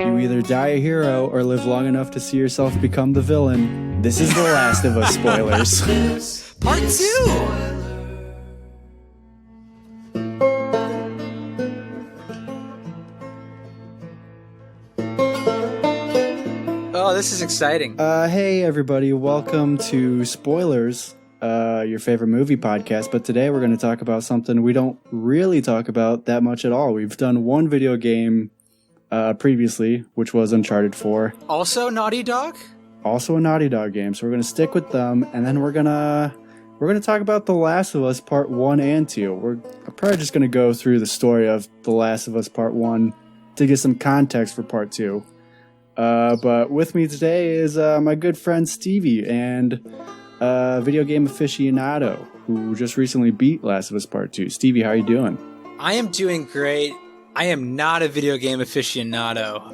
You either die a hero or live long enough to see yourself become the villain. This is The Last of Us spoilers. Part 2! Oh, this is exciting. Hey everybody, welcome to Spoilers, your favorite movie podcast. But today we're going to talk about something we don't really talk about that much at all. We've done one video game previously, which was Uncharted 4. Also Naughty Dog? Also a Naughty Dog game, so we're going to stick with them, and then we're gonna talk about The Last of Us Part 1 and 2. We're probably just going to go through the story of The Last of Us Part 1 to get some context for Part 2. But with me today is my good friend Stevie, and video game aficionado who just recently beat Last of Us Part 2. Stevie, how are you doing? I am doing great. I am not a video game aficionado.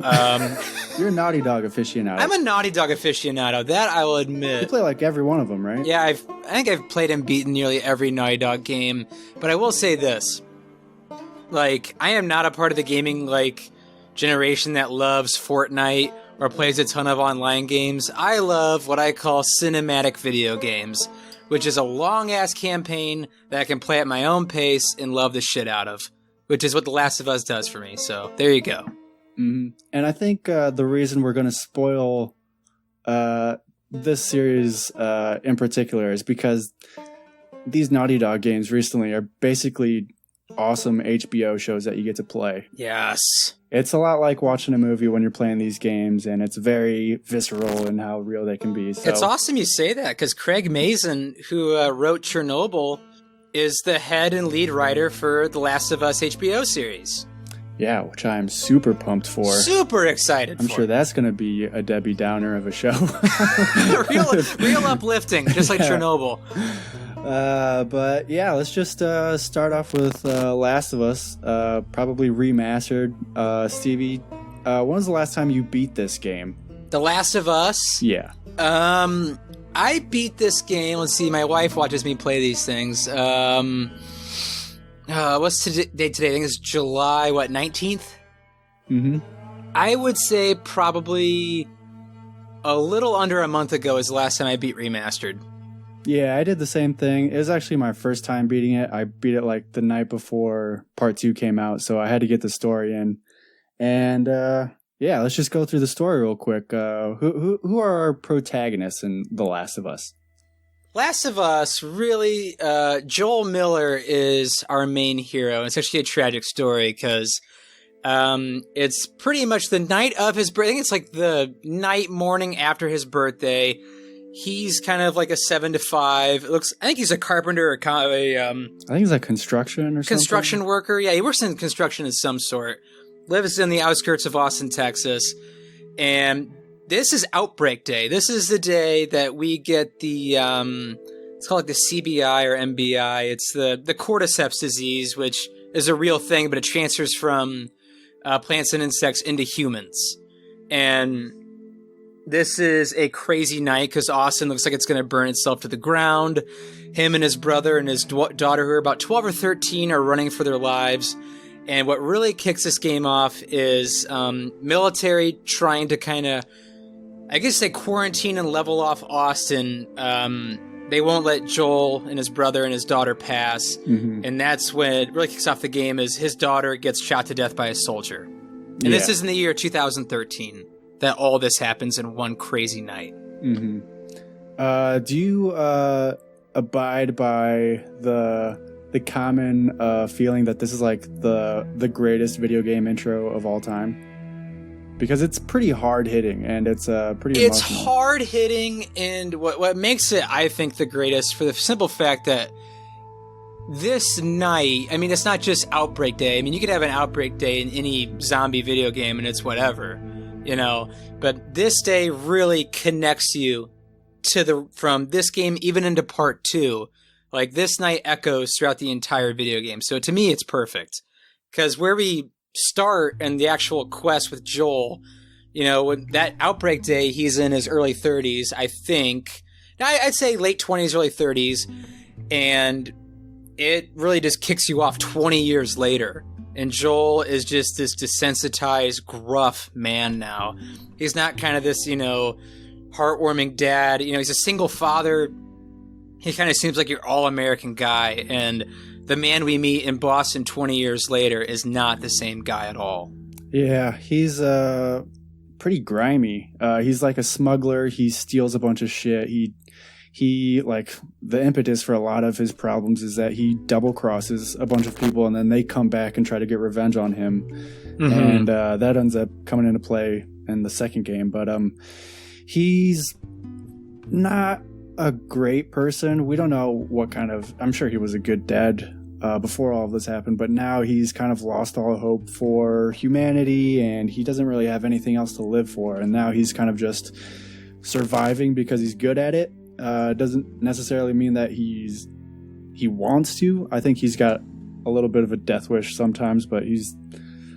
You're a Naughty Dog aficionado. I'm a Naughty Dog aficionado, that I will admit. You play like every one of them, right? Yeah, I think I've played and beaten nearly every Naughty Dog game, but I will say this. Like, I am not a part of the gaming, generation that loves Fortnite or plays a ton of online games. I love what I call cinematic video games, which is a long-ass campaign that I can play at my own pace and love the shit out of, which is what The Last of Us does for me. So there you go. Mm-hmm. And I think the reason we're going to spoil this series in particular is because these Naughty Dog games recently are basically awesome HBO shows that you get to play. Yes. It's a lot like watching a movie when you're playing these games, and it's very visceral in how real they can be. So. It's awesome you say that, because Craig Mazin, who wrote Chernobyl, is the head and lead writer for The Last of Us HBO series. Yeah, which I'm super pumped for. Super excited I'm sure that's going to be a Debbie Downer of a show. real uplifting, just like Chernobyl. But yeah, let's just start off with Last of Us, probably remastered. Stevie, when was the last time you beat this game? The Last of Us? Yeah. I beat this game. Let's see, my wife watches me play these things. What's today? I think it's July, 19th? Mm-hmm. I would say probably a little under a month ago is the last time I beat Remastered. Yeah, I did the same thing. It was actually my first time beating it. I beat it the night before Part 2 came out, so I had to get the story in. And yeah, let's just go through the story real quick. Who are our protagonists in The Last of Us? Last of Us, really, Joel Miller is our main hero. It's actually a tragic story because it's pretty much the night of his birthday. I think it's the morning after his birthday. He's kind of like a 7 to 5. I think he's a carpenter or I think he's construction or construction something. Worker. Yeah, he works in construction of some sort. Lives in the outskirts of Austin, Texas. And this is Outbreak Day. This is the day that we get the, it's called the CBI or MBI. It's the cordyceps disease, which is a real thing, but it transfers from plants and insects into humans. And this is a crazy night because Austin looks like it's going to burn itself to the ground. Him and his brother and his daughter, who are about 12 or 13, are running for their lives. And what really kicks this game off is military trying to kind of, I guess they quarantine and level off Austin. They won't let Joel and his brother and his daughter pass. Mm-hmm. And that's when it really kicks off the game, is his daughter gets shot to death by a soldier. And This is in the year 2013 that all this happens in one crazy night. Mm-hmm. Do you abide by the common feeling that this is the greatest video game intro of all time? Because it's pretty hard-hitting, and it's pretty emotional. It's hard-hitting, and what makes it, I think, the greatest, for the simple fact that this night, I mean, it's not just Outbreak Day. I mean, you could have an Outbreak Day in any zombie video game, and it's whatever, But this day really connects you from this game even into Part 2. This night echoes throughout the entire video game. So to me, it's perfect. Because where we start and the actual quest with Joel, when that Outbreak Day, he's in his early 30s, I think. I'd say late 20s, early 30s. And it really just kicks you off 20 years later And Joel is just this desensitized, gruff man now. He's not kind of this, heartwarming dad. He's a single father. He kind of seems like your all-American guy. And the man we meet in Boston 20 years later is not the same guy at all. Yeah, he's pretty grimy. He's like a smuggler. He steals a bunch of shit. He like, the impetus for a lot of his problems is that he double crosses a bunch of people and then they come back and try to get revenge on him. Mm-hmm. And that ends up coming into play in the second game. But he's not a great person. We don't know what kind of, I'm sure he was a good dad before all of this happened, but now he's kind of lost all hope for humanity and he doesn't really have anything else to live for. And now he's kind of just surviving because he's good at it. Doesn't necessarily mean that he wants to. I think he's got a little bit of a death wish sometimes, but he's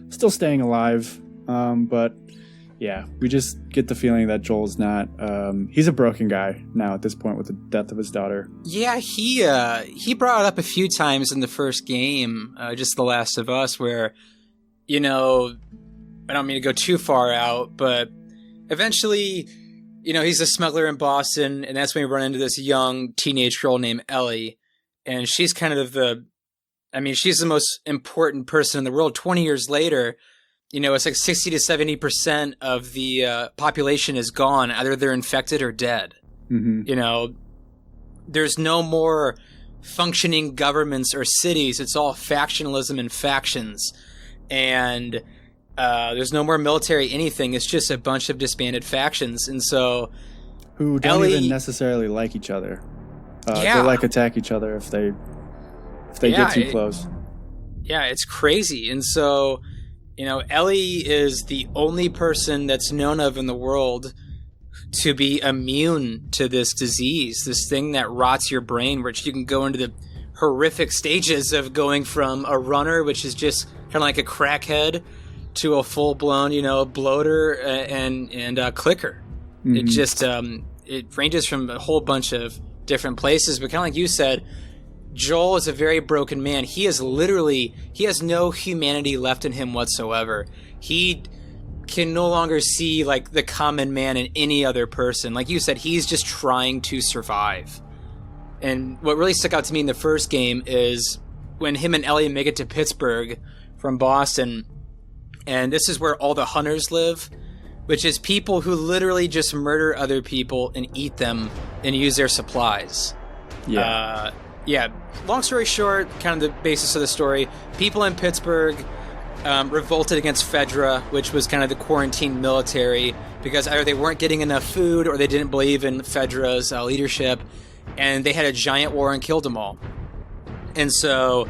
still staying alive. But yeah, we just get the feeling that Joel's not. He's a broken guy now at this point with the death of his daughter. Yeah, he brought it up a few times in the first game, just The Last of Us, where, I don't mean to go too far out, but eventually, he's a smuggler in Boston, and that's when we run into this young teenage girl named Ellie, and she's kind of she's the most important person in the world. 20 years later, it's like 60 to 70% of the population is gone. Either they're infected or dead. Mm-hmm. There's no more functioning governments or cities. It's all factionalism and factions. And there's no more military anything. It's just a bunch of disbanded factions. And so who don't even necessarily like each other. They attack each other if they get too close. Yeah, it's crazy. And so, Ellie is the only person that's known of in the world to be immune to this disease, this thing that rots your brain, which you can go into the horrific stages of going from a runner, which is just kind of like a crackhead, to a full-blown, bloater and clicker. Mm-hmm. It just it ranges from a whole bunch of different places. But kind of like you said, Joel is a very broken man. He has no humanity left in him whatsoever. He can no longer see like the common man in any other person. Like you said, he's just trying to survive. And what really stuck out to me in the first game is when him and Ellie make it to Pittsburgh from Boston. And this is where all the hunters live, which is people who literally just murder other people and eat them and use their supplies. Yeah. Long story short, kind of the basis of the story, people in Pittsburgh revolted against Fedra, which was kind of the quarantine military, because either they weren't getting enough food or they didn't believe in Fedra's leadership, and they had a giant war and killed them all. And so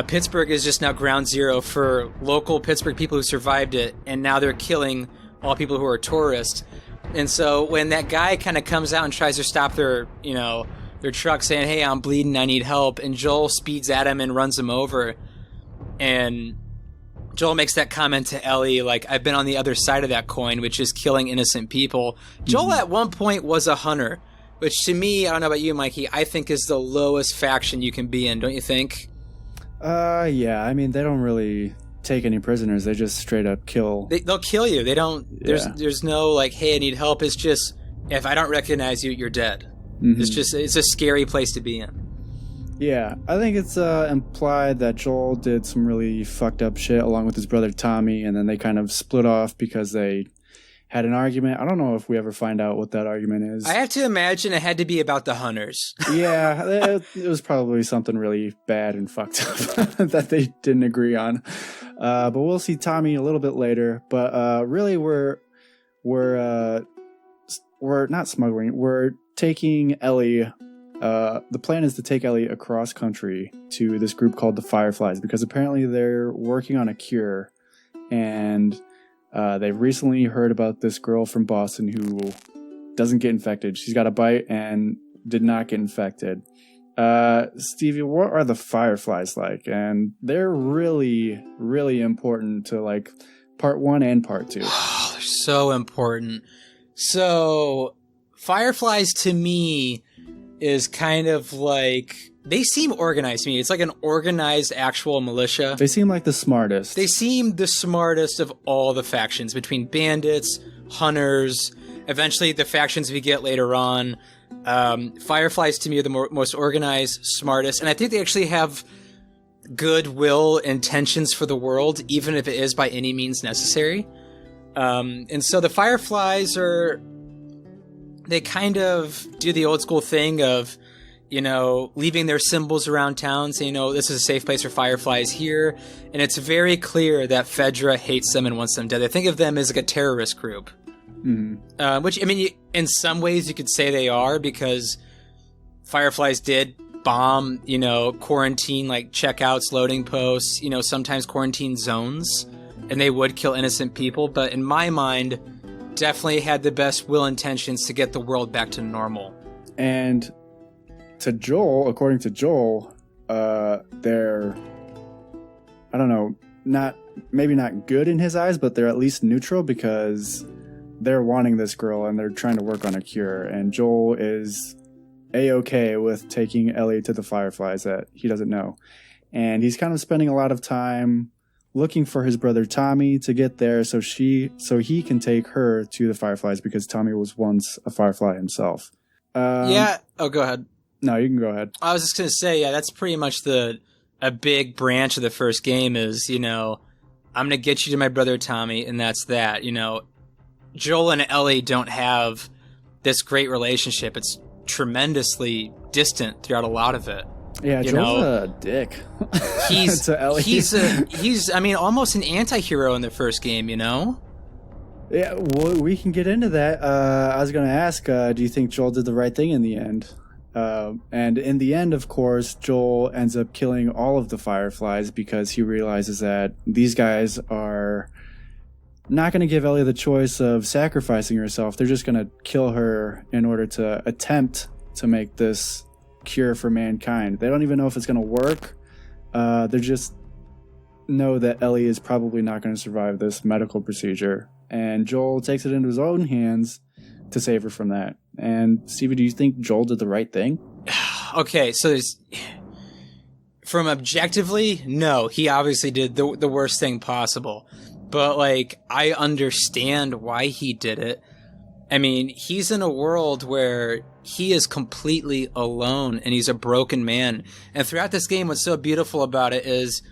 Pittsburgh is just now ground zero for local Pittsburgh people who survived it, and now they're killing all people who are tourists. And so when that guy kind of comes out and tries to stop their truck saying, "Hey, I'm bleeding, I need help," and Joel speeds at him and runs him over, and Joel makes that comment to Ellie, like, "I've been on the other side of that coin," which is killing innocent people. Joel at one point was a hunter, which to me, I don't know about you, Mikey, I think is the lowest faction you can be in, don't you think? Yeah, I mean, they don't really take any prisoners. They just straight up kill. They'll kill you. They don't, there's no like, "Hey, I need help." It's just, if I don't recognize you, you're dead. Mm-hmm. It's a scary place to be in. Yeah, I think it's implied that Joel did some really fucked up shit along with his brother Tommy, and then they kind of split off because they had an argument. I don't know if we ever find out what that argument is. I have to imagine it had to be about the hunters. Yeah, it was probably something really bad and fucked up that they didn't agree on. But we'll see Tommy a little bit later. But really, we're not smuggling. We're taking Ellie. The plan is to take Ellie across country to this group called the Fireflies, because apparently they're working on a cure, and they've recently heard about this girl from Boston who doesn't get infected. She's got a bite and did not get infected. Stevie, what are the Fireflies like? And they're really, really important to like part 1 and part 2. Oh, they're so important. So Fireflies to me is kind of like they seem organized to me. It's like an organized actual militia. They seem like the smartest. They seem the smartest of all the factions, between bandits, hunters, eventually the factions we get later on. Fireflies to me are the most organized, smartest, and I think they actually have goodwill intentions for the world, even if it is by any means necessary. And so the Fireflies they kind of do the old school thing of, leaving their symbols around town, saying, this is a safe place for Fireflies here. And it's very clear that Fedra hates them and wants them dead. They think of them as like a terrorist group. Mm-hmm. Which, I mean, in some ways you could say they are, because Fireflies did bomb, quarantine, like checkouts, loading posts, sometimes quarantine zones, and they would kill innocent people. But in my mind, definitely had the best will intentions to get the world back to normal. And to Joel, according to Joel, they're, I don't know, maybe not good in his eyes, but they're at least neutral, because they're wanting this girl and they're trying to work on a cure. And Joel is A-okay with taking Ellie to the Fireflies that he doesn't know. And he's kind of spending a lot of time looking for his brother Tommy to get there so he can take her to the Fireflies, because Tommy was once a Firefly himself. Yeah. Oh, go ahead. No, you can go ahead. I was just going to say, yeah, that's pretty much a big branch of the first game is, I'm going to get you to my brother Tommy, and that's that. Joel and Ellie don't have this great relationship. It's tremendously distant throughout a lot of it. Yeah, Joel's a dick. He's to Ellie. he's I mean, almost an anti-hero in the first game, Yeah, well, we can get into that. I was going to ask, do you think Joel did the right thing in the end? And in the end, of course, Joel ends up killing all of the Fireflies because he realizes that these guys are not going to give Ellie the choice of sacrificing herself. They're just going to kill her in order to attempt to make this cure for mankind. They don't even know if it's going to work. They just know that Ellie is probably not going to survive this medical procedure. And Joel takes it into his own hands to save her from that. And Stevie, do you think Joel did the right thing? Okay, so from objectively, no, he obviously did the worst thing possible. But, I understand why he did it. I mean, he's in a world where he is completely alone and he's a broken man. And throughout this game, what's so beautiful about it is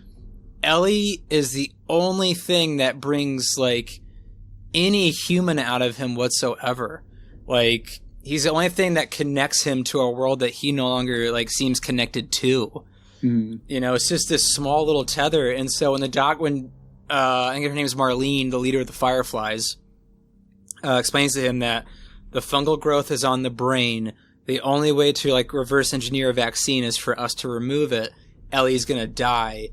Ellie is the only thing that brings, any human out of him whatsoever. He's the only thing that connects him to a world that he no longer, seems connected to. Mm. It's just this small little tether. And so when I think her name is Marlene, the leader of the Fireflies, explains to him that the fungal growth is on the brain. The only way to reverse engineer a vaccine is for us to remove it. Ellie's gonna die.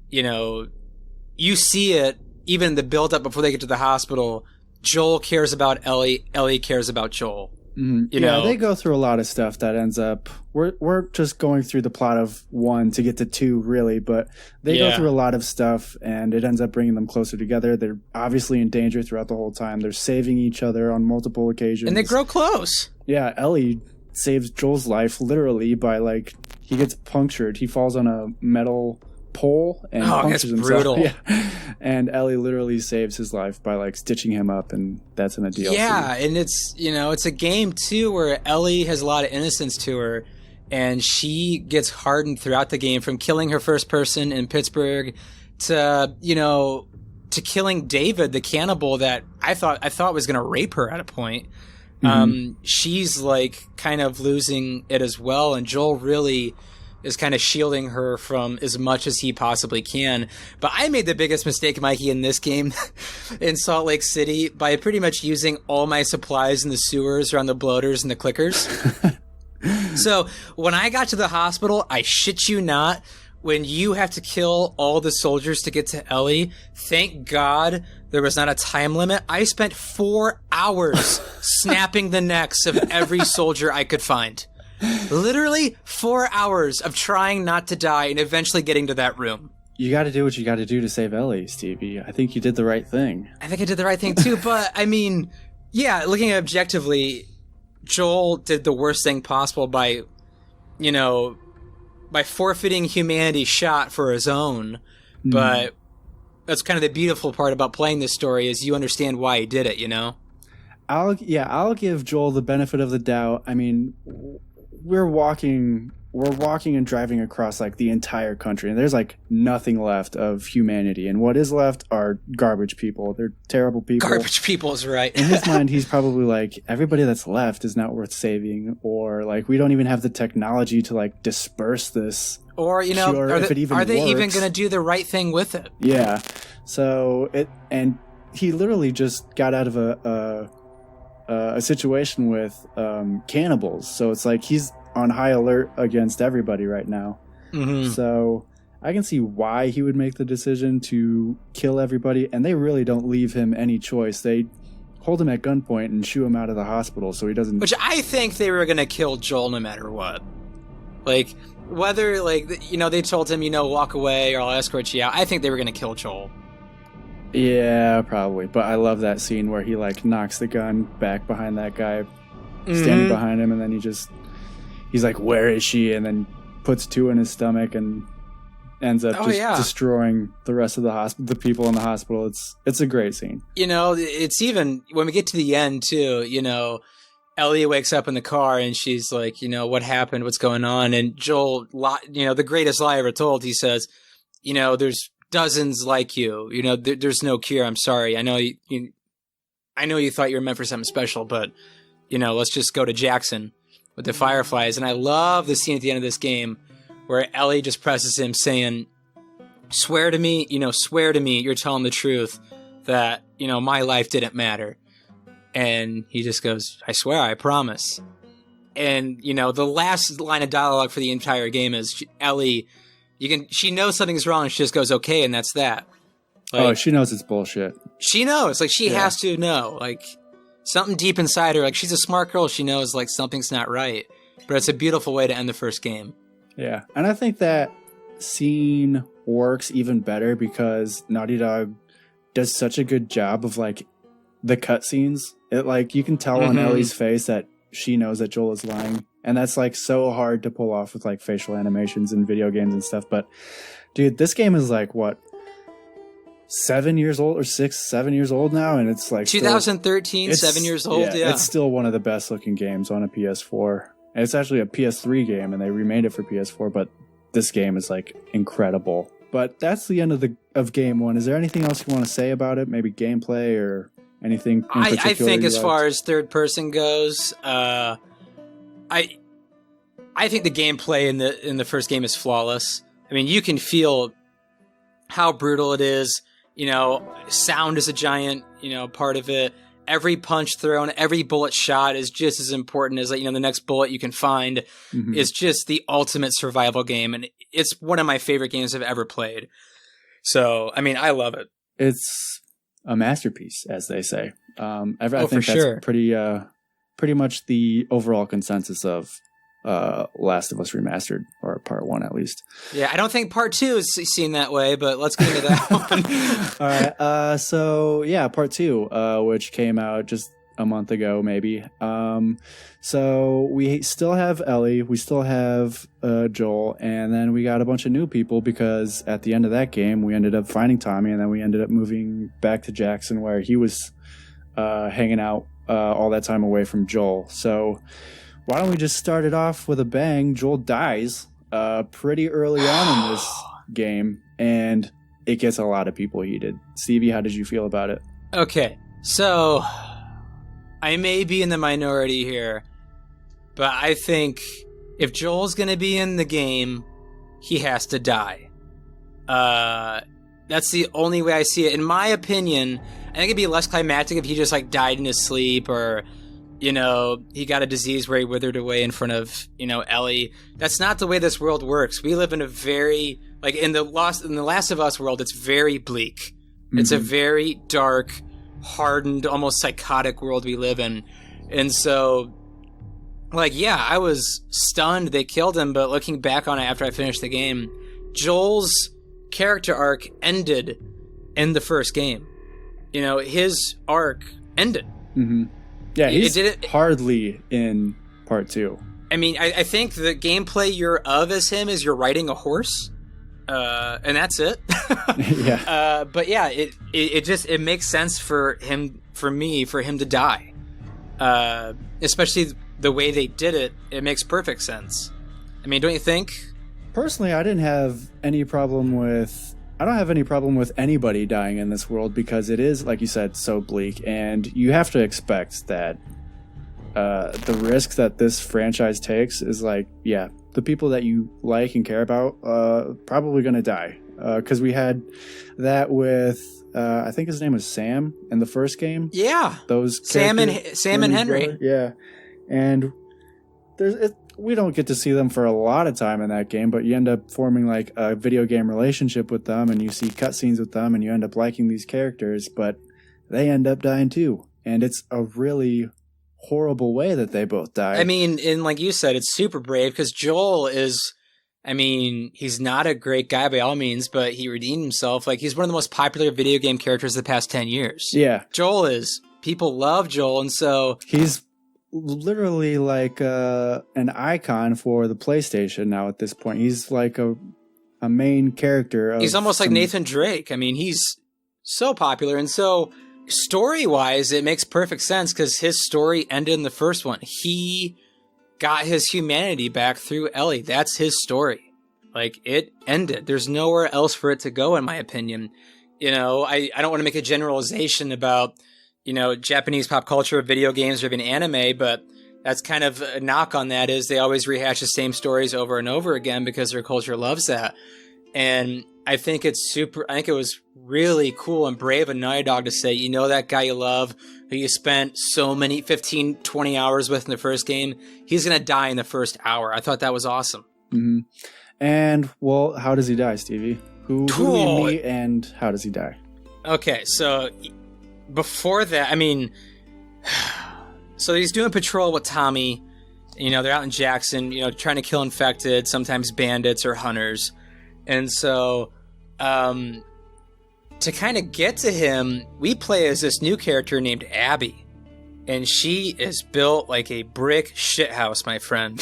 You see it even in the build up before they get to the hospital. Joel cares about Ellie. Ellie cares about Joel. Mm-hmm. They go through a lot of stuff that ends up. We're just going through the plot of 1 to get to 2, really, but they go through a lot of stuff, and it ends up bringing them closer together. They're obviously in danger throughout the whole time. They're saving each other on multiple occasions, and they grow close. Yeah, Ellie saves Joel's life literally by he gets punctured. He falls on a metal pole and punctures himself. Brutal. Yeah. And Ellie literally saves his life by stitching him up, and that's in a DLC. Yeah, and it's it's a game too where Ellie has a lot of innocence to her, and she gets hardened throughout the game, from killing her first person in Pittsburgh to to killing David, the cannibal that I thought was going to rape her at a point. Mm-hmm. She's kind of losing it as well, and Joel really is kind of shielding her from as much as he possibly can. But I made the biggest mistake, Mikey, in this game in Salt Lake City by pretty much using all my supplies in the sewers around the bloaters and the clickers. So when I got to the hospital, I shit you not, when you have to kill all the soldiers to get to Ellie, thank God there was not a time limit. I spent 4 hours snapping the necks of every soldier I could find. Literally 4 hours of trying not to die and eventually getting to that room. You got to do what you got to do to save Ellie, Stevie. I think you did the right thing. I think I did the right thing too, but I mean, yeah, looking at objectively, Joel did the worst thing possible by, by forfeiting humanity shot for his own. But that's kind of the beautiful part about playing this story is you understand why he did it, you know? I'll give Joel the benefit of the doubt. I mean, we're walking and driving across like the entire country, and there's like nothing left of humanity, and what is left are garbage people. They're terrible people. Garbage people is right. In his mind, he's probably like, everybody that's left is not worth saving, or like we don't even have the technology to like disperse this. Or, you know, cure, are they even going to do the right thing with it? Yeah. So and he literally just got out of a situation with cannibals. So it's like he's on high alert against everybody right now. Mm-hmm. So I can see why he would make the decision to kill everybody. And they really don't leave him any choice. They hold him at gunpoint and shoo him out of the hospital so he doesn't... Which I think they were going to kill Joel no matter what. Like... Whether, like, you know, they told him, you know, walk away or I'll escort you out. I think they were going to kill Joel. Yeah, probably. But I love that scene where he, like, knocks the gun back behind that guy standing behind him. And then he's like, where is she? And then puts two in his stomach and ends up destroying the rest of the people in the hospital. It's a great scene. You know, it's even, when we get to the end, too, you know... Ellie wakes up in the car and she's like, you know, what happened? What's going on? And Joel, you know, the greatest lie ever told, he says, you know, there's dozens like you. You know, there's no cure. I'm sorry. I know you thought you were meant for something special, but, you know, let's just go to Jackson with the Fireflies. And I love the scene at the end of this game where Ellie just presses him saying, swear to me you're telling the truth that, you know, my life didn't matter. And he just goes, I swear, I promise. And, you know, the last line of dialogue for the entire game is Ellie, she knows something's wrong and she just goes, okay, and that's that. Like, she knows it's bullshit. She knows. Like, she has to know. Like, something deep inside her. Like, she's a smart girl. She knows, like, something's not right. But it's a beautiful way to end the first game. Yeah. And I think that scene works even better because Naughty Dog does such a good job of, like, the cutscenes. It like you can tell on Ellie's face that she knows that Joel is lying, and that's like so hard to pull off with like facial animations in video games and stuff. But dude, this game is like what 7 years old or 7 years old now, and it's like 2013, 7 years old. Yeah, it's still one of the best looking games on a PS4. And it's actually a PS3 game, and they remade it for PS4. But this game is like incredible. But that's the end of game one. Is there anything else you want to say about it? Maybe gameplay or anything in particular? I think as far as third person goes, I think the gameplay in the first game is flawless. I mean, you can feel how brutal it is. You know, sound is a giant, you know, part of it. Every punch thrown, every bullet shot is just as important as, like, you know, the next bullet you can find. Is just the ultimate survival game, and it's one of my favorite games I've ever played. So, I mean, I love it. It's a masterpiece, as they say. I think for that's sure. pretty much the overall consensus of Last of Us Remastered, or Part 1 at least. Yeah, I don't think Part 2 is seen that way, but let's get into that one. All right, so yeah, Part 2, which came out just a month ago, maybe. So we still have Ellie, we still have Joel, and then we got a bunch of new people because at the end of that game, we ended up finding Tommy, and then we ended up moving back to Jackson where he was hanging out all that time away from Joel. So why don't we just start it off with a bang? Joel dies pretty early on in this game, and it gets a lot of people heated. Stevie, how did you feel about it? Okay, so I may be in the minority here, but I think if Joel's going to be in the game, he has to die. That's the only way I see it. In my opinion, I think it'd be less climactic if he just like died in his sleep, or, you know, he got a disease where he withered away in front of, you know, Ellie. That's not the way this world works. We live in a very, like, in the Last of Us world, it's very bleak. It's a very dark, hardened, almost psychotic world we live in. And so, like, yeah, I was stunned they killed him, but looking back on it after I finished the game, Joel's character arc ended in the first game. You know, his arc ended. Yeah, he's hardly in Part 2. I mean, I think the gameplay you're of as him is you're riding a horse, and that's it. Yeah. But yeah, it makes sense for him to die, especially the way they did it. It makes perfect sense. I mean, don't you think? Personally, I don't have any problem with anybody dying in this world because it is, like you said, so bleak, and you have to expect that the risk that this franchise takes is like, yeah, the people that you like and care about probably going to die. Because we had that with, I think his name was Sam in the first game. Yeah, those Sam and Henry. Brother. Yeah, and we don't get to see them for a lot of time in that game, but you end up forming like a video game relationship with them, and you see cutscenes with them, and you end up liking these characters, but they end up dying too, and it's a really horrible way that they both die. I mean, and like you said, it's super brave because Joel is, I mean, he's not a great guy by all means, but he redeemed himself. Like, he's one of the most popular video game characters of the past 10 years. Yeah. Joel is. People love Joel, and so... He's literally like an icon for the PlayStation now at this point. He's like a main character. He's almost like Nathan Drake. I mean, he's so popular, and so... Story-wise, it makes perfect sense because his story ended in the first one. He got his humanity back through Ellie. That's his story. Like, it ended. There's nowhere else for it to go, in my opinion. You know, I don't want to make a generalization about, you know, Japanese pop culture, video games, or even anime, but that's kind of a knock on that is they always rehash the same stories over and over again because their culture loves that. And I think it was really cool and brave of Naughty Dog to say, you know, that guy you love, who you spent so many 15, 20 hours with in the first game, he's going to die in the first hour. I thought that was awesome. Mm-hmm. And, well, how does he die, Stevie? Who do we meet and how does he die? Okay, so before that, I mean, so he's doing patrol with Tommy. You know, they're out in Jackson, you know, trying to kill infected, sometimes bandits or hunters. And so, to kind of get to him, we play as this new character named Abby. And she is built like a brick shithouse, my friend.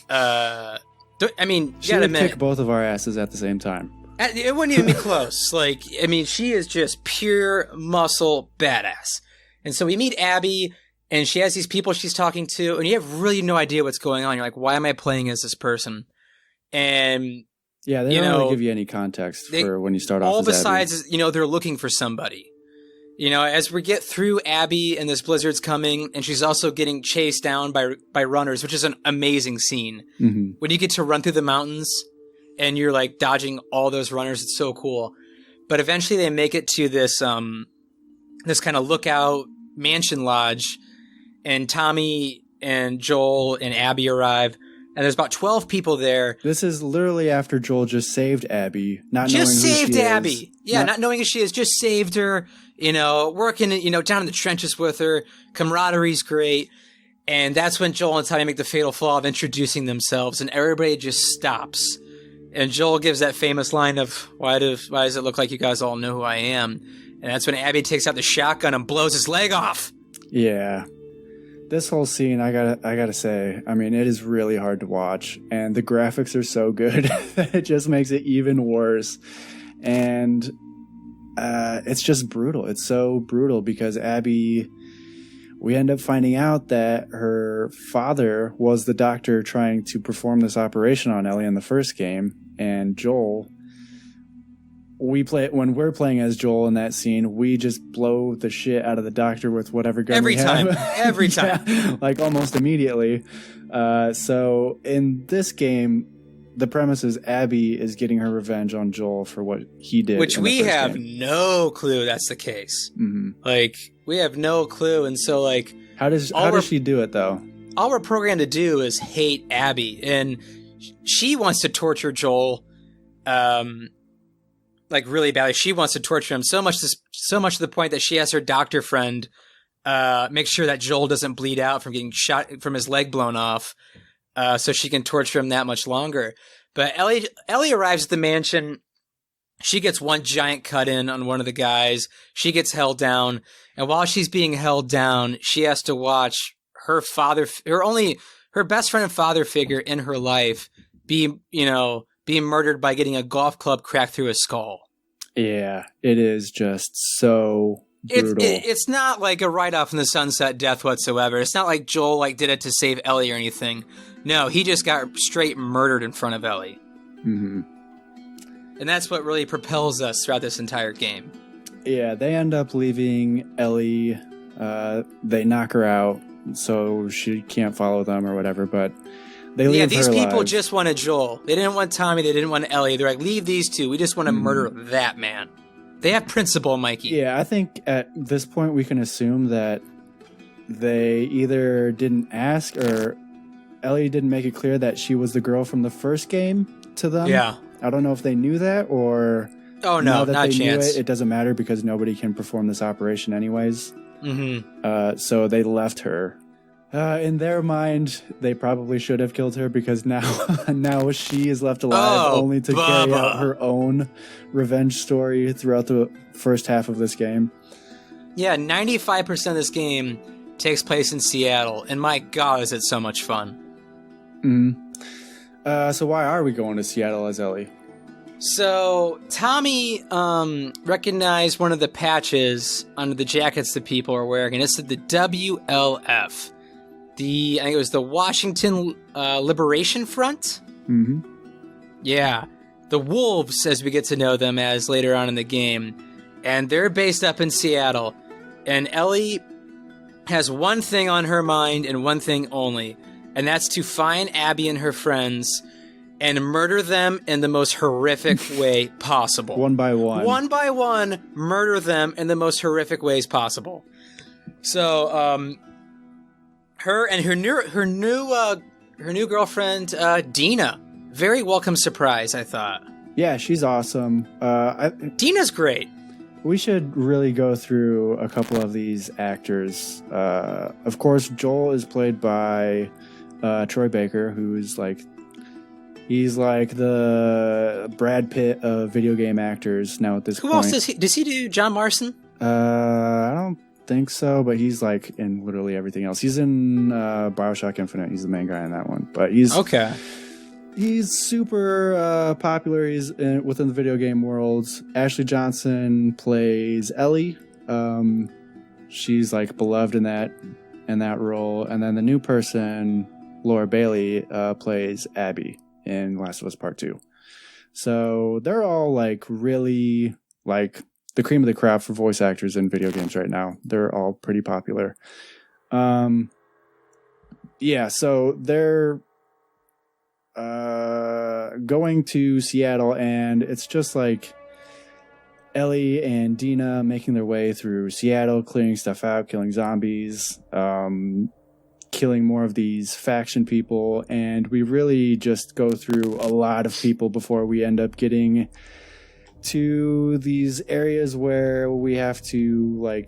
I mean, she would kick both of our asses at the same time. It wouldn't even be close. Like, I mean, she is just pure muscle badass. And so we meet Abby, and she has these people she's talking to, and you have really no idea what's going on. You're like, why am I playing as this person? And... yeah, they don't really give you any context for when you start off. All as besides, Abby. You know, they're looking for somebody. You know, as we get through Abby and this blizzard's coming, and she's also getting chased down by runners, which is an amazing scene. Mm-hmm. When you get to run through the mountains and you're like dodging all those runners, it's so cool. But eventually they make it to this this kind of lookout mansion lodge, and Tommy and Joel and Abby arrive. And there's about 12 people there. This is literally after Joel just saved Abby, not knowing who she is. Just saved Abby. Yeah, not knowing who she is. Just saved her, you know, working, you know, down in the trenches with her. Camaraderie's great. And that's when Joel and Tommy make the fatal flaw of introducing themselves. And everybody just stops. And Joel gives that famous line of, why does it look like you guys all know who I am? And that's when Abby takes out the shotgun and blows his leg off. Yeah. This whole scene, I gotta say, I mean, it is really hard to watch, and the graphics are so good that it just makes it even worse. And it's just brutal. It's so brutal because Abby, we end up finding out that her father was the doctor trying to perform this operation on Ellie in the first game, and Joel... when we're playing as Joel in that scene, we just blow the shit out of the doctor with whatever gun we have. Every time. Yeah, like almost immediately. So in this game, the premise is Abby is getting her revenge on Joel for what he did. Which we have no clue that's the case. Mm-hmm. Like, we have no clue. And so, like... How does she do it, though? All we're programmed to do is hate Abby. And she wants to torture Joel... like really badly. She wants to torture him so much to the point that she has her doctor friend make sure that Joel doesn't bleed out from getting shot from his leg blown off, so she can torture him that much longer. But Ellie arrives at the mansion. She gets one giant cut in on one of the guys. She gets held down, and while she's being held down, she has to watch her her best friend and father figure in her life being murdered by getting a golf club cracked through his skull. Yeah, it is just so brutal. It's not like a ride-off in the sunset death whatsoever. It's not like Joel did it to save Ellie or anything. No, he just got straight murdered in front of Ellie. Mm-hmm. And that's what really propels us throughout this entire game. Yeah, they end up leaving Ellie. They knock her out, so she can't follow them or whatever, but they leave her these people alive. just wanted Joel. They didn't want Tommy. They didn't want Ellie. They're like, leave these two. We just want to murder that man. They have principle, Mikey. Yeah, I think at this point we can assume that they either didn't ask or Ellie didn't make it clear that she was the girl from the first game to them. Yeah. I don't know if they knew that or... Oh, no, not a chance. It doesn't matter because nobody can perform this operation anyways. Mm-hmm. So they left her. In their mind, they probably should have killed her because now she is left alive only to carry out her own revenge story throughout the first half of this game. Yeah, 95% of this game takes place in Seattle, and my God, is it so much fun. So why are we going to Seattle as Ellie? So Tommy recognized one of the patches under the jackets that people are wearing, and it said the WLF. I think it was the Washington Liberation Front. Mm-hmm. Yeah. The Wolves, as we get to know them as later on in the game. And they're based up in Seattle. And Ellie has one thing on her mind and one thing only. And that's to find Abby and her friends and murder them in the most horrific way possible. One by one. One by one, murder them in the most horrific ways possible. So, her and her new girlfriend, Dina. Very welcome surprise, I thought. Yeah, she's awesome. Dina's great. We should really go through a couple of these actors. Of course, Joel is played by Troy Baker, who's he's like the Brad Pitt of video game actors now at this point. Who else does he do? John Marston? I don't think so, but he's in literally everything else. He's in BioShock Infinite. He's the main guy in that one. But he's okay. He's super popular. He's within the video game world. Ashley Johnson plays Ellie. She's beloved in that role. And then the new person, Laura Bailey, plays Abby in Last of Us Part 2. So they're all really the cream of the crop for voice actors in video games right now. They're all pretty popular. Yeah, so they're going to Seattle, and it's just Ellie and Dina making their way through Seattle, clearing stuff out, killing zombies, killing more of these faction people, and we really just go through a lot of people before we end up getting to these areas where we have to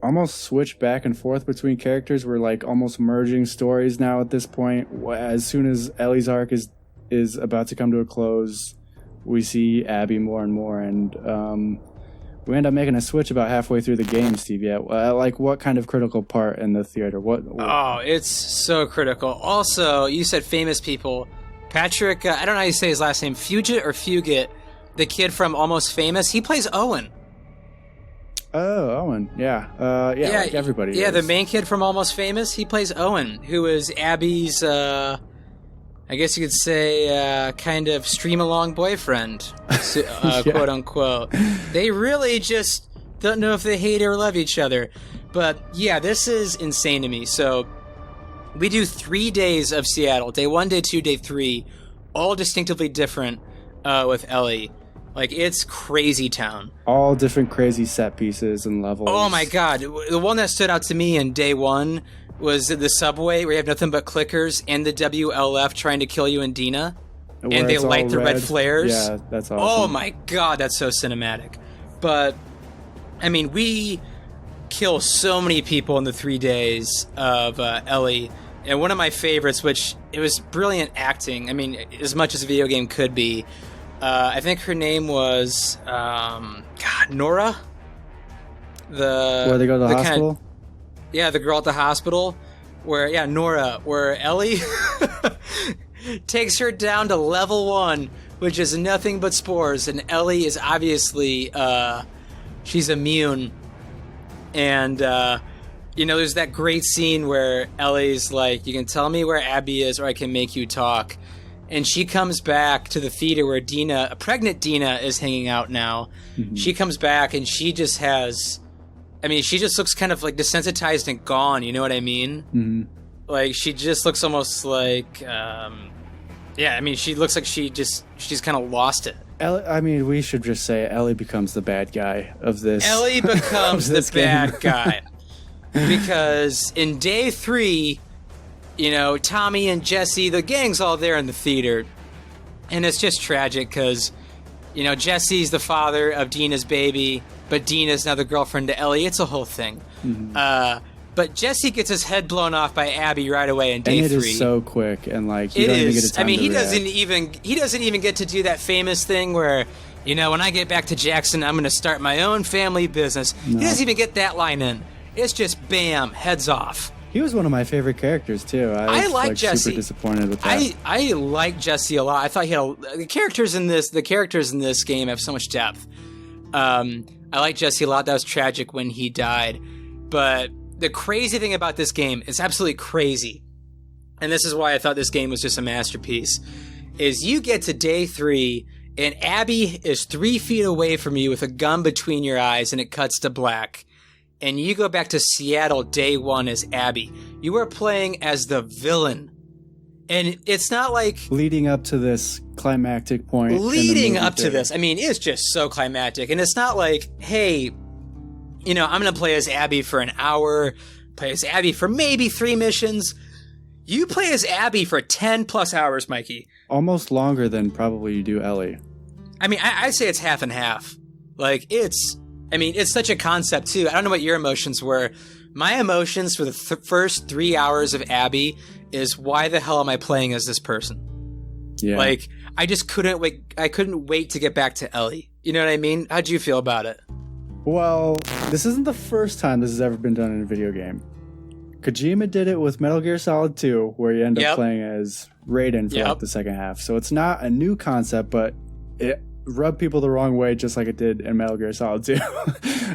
almost switch back and forth between characters. We're almost merging stories now at this point. As soon as Ellie's arc is about to come to a close, we see Abby more and more, and we end up making a switch about halfway through the game. Stevie, what kind of critical part in the theater? What? Oh, it's so critical. Also, you said famous people. Patrick, I don't know how you say his last name, Fugit, the kid from Almost Famous, he plays Owen. Oh, Owen. Yeah. Everybody. Yeah, is. the main kid from Almost Famous, he plays Owen, who is Abby's, I guess you could say, kind of stream-along boyfriend, quote unquote. They really just don't know if they hate or love each other. But yeah, this is insane to me. So we do 3 days of Seattle, day 1, day 2, day 3, all distinctively different with Ellie. It's crazy town. All different crazy set pieces and levels. Oh my God. The one that stood out to me in day 1 was the subway where you have nothing but clickers and the WLF trying to kill you and Dina. Where and they light the red flares. Yeah, that's awesome. Oh my God, that's so cinematic. But, I mean, we kill so many people in the 3 days of Ellie. And one of my favorites, which it was brilliant acting. I mean, as much as a video game could be. I think her name was Nora. Where they go to the hospital? The girl at the hospital. where Ellie takes her down to level 1, which is nothing but spores, and Ellie is obviously she's immune. And there's that great scene where Ellie's like, you can tell me where Abby is or I can make you talk. And she comes back to the theater where a pregnant Dina is hanging out now. Mm-hmm. She comes back and she just looks kind of like desensitized and gone, you know what I mean? Mm-hmm. Like, she just looks almost like, she looks like she's kind of lost it. We should just say Ellie becomes the bad guy of this. Ellie becomes the bad guy. Because in day 3, Tommy and Jesse, the gang's all there in the theater. And it's just tragic because, Jesse's the father of Dina's baby, but Dina's now the girlfriend to Ellie. It's a whole thing. Mm-hmm. But Jesse gets his head blown off by Abby right away in day 3. And it is so quick, and you don't even get a time to react. He doesn't even get to do that famous thing where, when I get back to Jackson, I'm going to start my own family business. No. He doesn't even get that line in. It's just bam, heads off. He was one of my favorite characters too. I like Jesse. Super disappointed with that. I like Jesse a lot. I thought the characters in this game have so much depth. I like Jesse a lot. That was tragic when he died, but the crazy thing about this game, it's absolutely crazy, and this is why I thought this game was just a masterpiece, is you get to day 3, and Abby is 3 feet away from you with a gun between your eyes, and it cuts to black. And you go back to Seattle day 1 as Abby. You are playing as the villain. And it's not like... leading up to this climactic point. It's just so climactic. And it's not like, hey... I'm going to play as Abby for an hour, play as Abby for maybe 3 missions. You play as Abby for 10 plus hours, Mikey. Almost longer than probably you do Ellie. I'd say it's half and half. It's such a concept, too. I don't know what your emotions were. My emotions for the first 3 hours of Abby is, why the hell am I playing as this person? Yeah. I just couldn't wait. I couldn't wait to get back to Ellie. You know what I mean? How'd you feel about it? Well, this isn't the first time this has ever been done in a video game. Kojima did it with Metal Gear Solid 2, where you end up playing as Raiden for the second half. So it's not a new concept, but it rubbed people the wrong way, just like it did in Metal Gear Solid 2.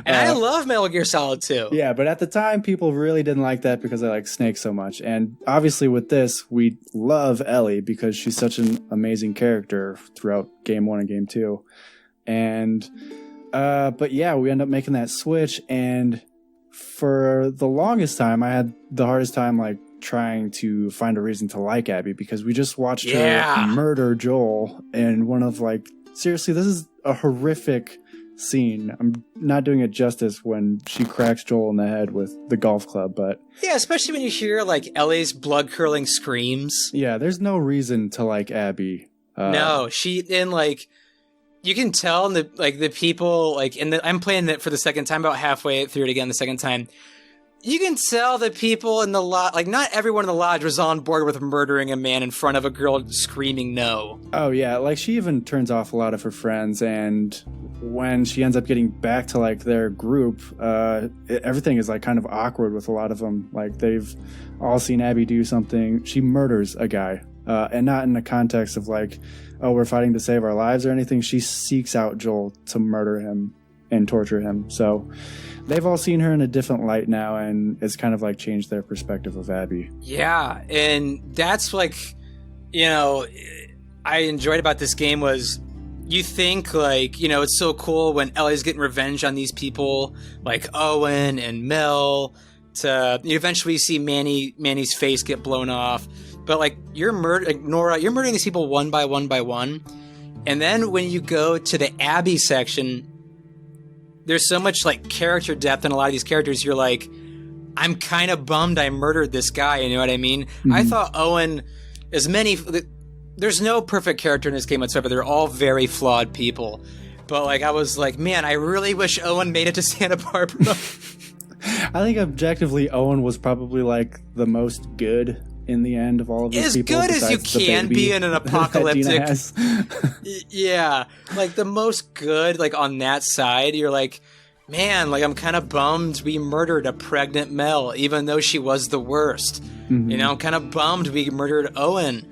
And I love Metal Gear Solid 2. Yeah, but at the time, people really didn't like that because they like Snake so much. And obviously with this, we love Ellie because she's such an amazing character throughout Game 1 and Game 2. And... but yeah, we end up making that switch, and for the longest time, I had the hardest time trying to find a reason to like Abby because we just watched her murder Joel in one of seriously, this is a horrific scene. I'm not doing it justice when she cracks Joel in the head with the golf club, but yeah, especially when you hear Ellie's blood curdling screams. Yeah, there's no reason to like Abby. No, you can tell in the people I'm playing it for the second time, about halfway through it again the second time. You can tell the people in the lodge, not everyone in the lodge was on board with murdering a man in front of a girl screaming no. Oh yeah, she even turns off a lot of her friends, and when she ends up getting back to their group, everything is kind of awkward with a lot of them. They've all seen Abby do something. She murders a guy. And not in the context of we're fighting to save our lives or anything. She seeks out Joel to murder him and torture him. So they've all seen her in a different light now, and it's kind of changed their perspective of Abby. Yeah, and that's I enjoyed about this game was, you think it's so cool when Ellie's getting revenge on these people like Owen and Mel. To eventually see Manny's face get blown off. But Nora, you're murdering these people one by one by one. And then when you go to the Abby section, there's so much character depth in a lot of these characters. You're I'm kind of bummed I murdered this guy. You know what I mean? Mm-hmm. I thought Owen, there's no perfect character in this game whatsoever. They're all very flawed people. But I was man, I really wish Owen made it to Santa Barbara. I think objectively, Owen was probably the most good in the end of all of these people. As good as you can be in an apocalyptic. Yeah, the most good on that side. You're man, like, I'm kind of bummed we murdered a pregnant Mel, even though she was the worst. Mhm. You know, I'm kind of bummed we murdered Owen.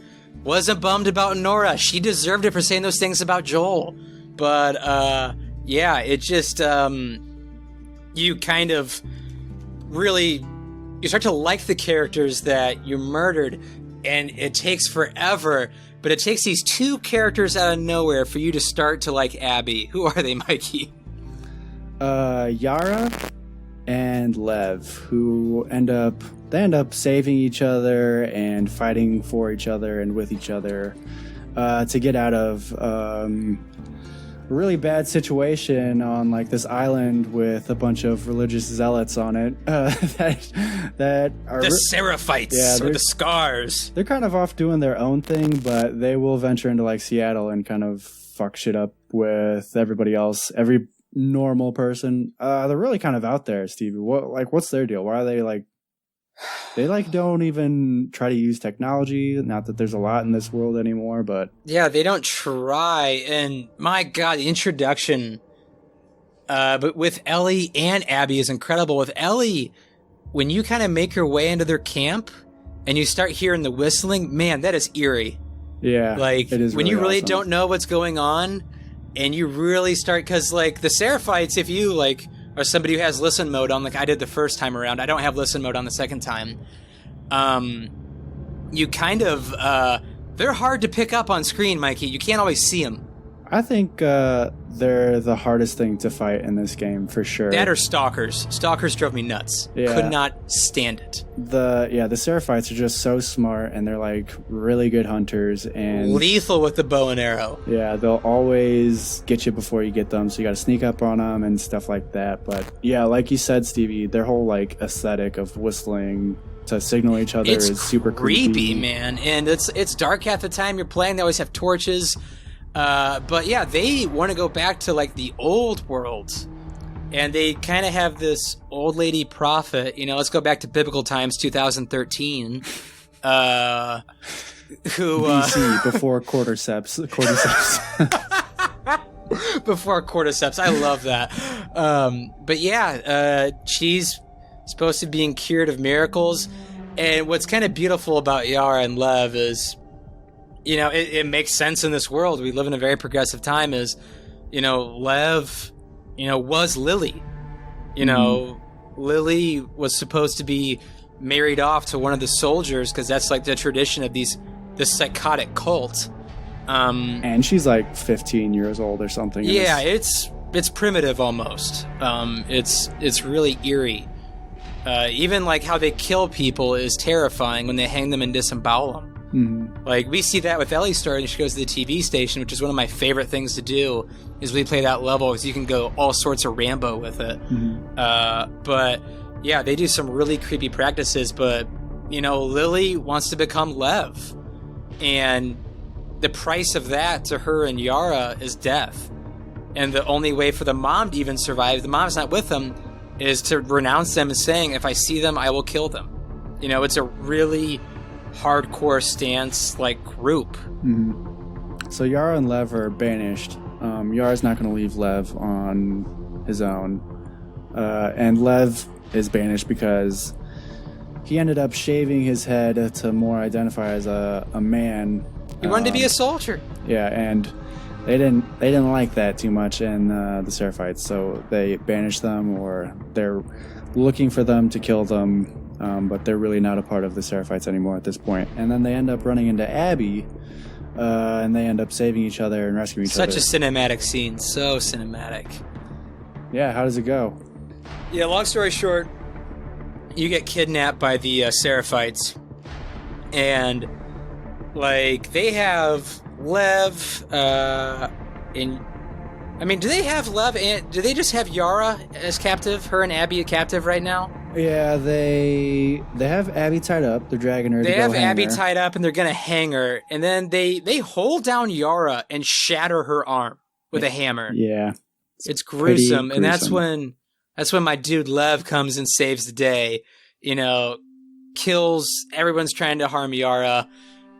Wasn't bummed about Nora. She deserved it for saying those things about Joel. But, yeah, it just, you kind of really, you start to like the characters that you murdered, and it takes forever, but it takes these two characters out of nowhere for you to start to like Abby. Who are they, Mikey? Yara and Lev, who end up saving each other and fighting for each other and with each other to get out of a really bad situation on like this island with a bunch of religious zealots on it that are the Seraphites, or the Scars. They're kind of off doing their own thing, but they will venture into like Seattle and kind of fuck shit up with everybody else, every normal person. They're really kind of out there, Stevie. What's their deal? Why are they like, they like don't even try to use technology? Not that there's a lot in this world anymore, but yeah, they don't try. And my God, the introduction but with Ellie and Abby is incredible. With Ellie, when you kind of make your way into their camp and you start hearing the whistling, man, that is eerie. Yeah, like it is when you really awesome. don't know what's going on, and you really start, because like the Seraphites, if you like are somebody who has listen mode on, like I did the first time around, I don't have listen mode on the second time. You kind of they're hard to pick up on screen, Mikey. You can't always see them. I think they're the hardest thing to fight in this game for sure. That or Stalkers. Stalkers drove me nuts. Yeah. Could not stand it. The Seraphites are just so smart, and they're like really good hunters and lethal with the bow and arrow. Yeah, they'll always get you before you get them, so you got to sneak up on them and stuff like that. But yeah, like you said, Stevie, their whole like aesthetic of whistling to signal each other is super creepy, man. And it's dark half the time you're playing. They always have torches. But yeah, they want to go back to like the old world, and they kind of have this old lady prophet. You know, let's go back to biblical times, 2013. Who BC, before cordyceps. Before cordyceps. I love that. But yeah, she's supposed to be being cured of miracles, and what's kind of beautiful about Yara and Lev is, you know, it makes sense in this world. We live in a very progressive time. Is, you know, Lev, you know, was Lily. You know, Lily was supposed to be married off to one of the soldiers because that's like the tradition of this psychotic cult. And she's like 15 years old or something. Yeah, it's primitive almost. It's really eerie. Even like how they kill people is terrifying when they hang them and disembowel them. Mm-hmm. Like we see that with Ellie's story, and she goes to the TV station, which is one of my favorite things to do. Is we play that level because you can go all sorts of Rambo with it. Mm-hmm. But yeah, they do some really creepy practices. But you know, Lily wants to become Lev, and the price of that to her and Yara is death. And the only way for the mom to even survive, the mom's not with them, is to renounce them and saying, if I see them, I will kill them. You know, it's a really hardcore stance, like, group. Mm-hmm. So Yara and Lev are banished. Yara's not going to leave Lev on his own. And Lev is banished because he ended up shaving his head to more identify as a man. He wanted to be a soldier. Yeah, and they didn't like that too much in the Seraphites, so they banished them, or they're looking for them to kill them, but they're really not a part of the Seraphites anymore at this point. And then they end up running into Abby, and they end up saving each other and rescuing each other. Such a cinematic scene, so cinematic. Yeah, how does it go? Yeah, long story short, you get kidnapped by the Seraphites, and like they have Lev, I mean, do they have Lev and do they just have Yara as captive? Her and Abby captive right now? Yeah, they have Abby tied up. They're dragging her. They to have go hang Abby her. tied up, and they're gonna hang her. And then they hold down Yara and shatter her arm with a hammer. Yeah, it's gruesome, and that's gruesome. when my dude Lev comes and saves the day. You know, kills everyone's trying to harm Yara.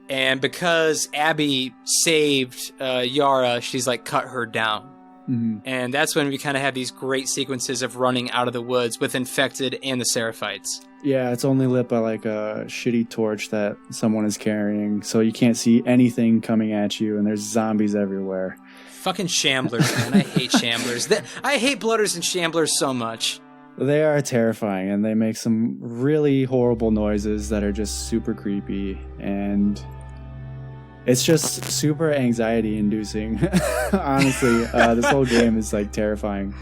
And because Abby saved Yara, she's like cut her down. And that's when we kind of have these great sequences of running out of the woods with infected and the Seraphites. Yeah, it's only lit by like a shitty torch that someone is carrying, so you can't see anything coming at you, and there's zombies everywhere. Fucking shamblers, man. I hate shamblers. I hate bloaters and shamblers so much. They are terrifying, and they make some really horrible noises that are just super creepy, and it's just super anxiety-inducing. Honestly, this whole game is like terrifying.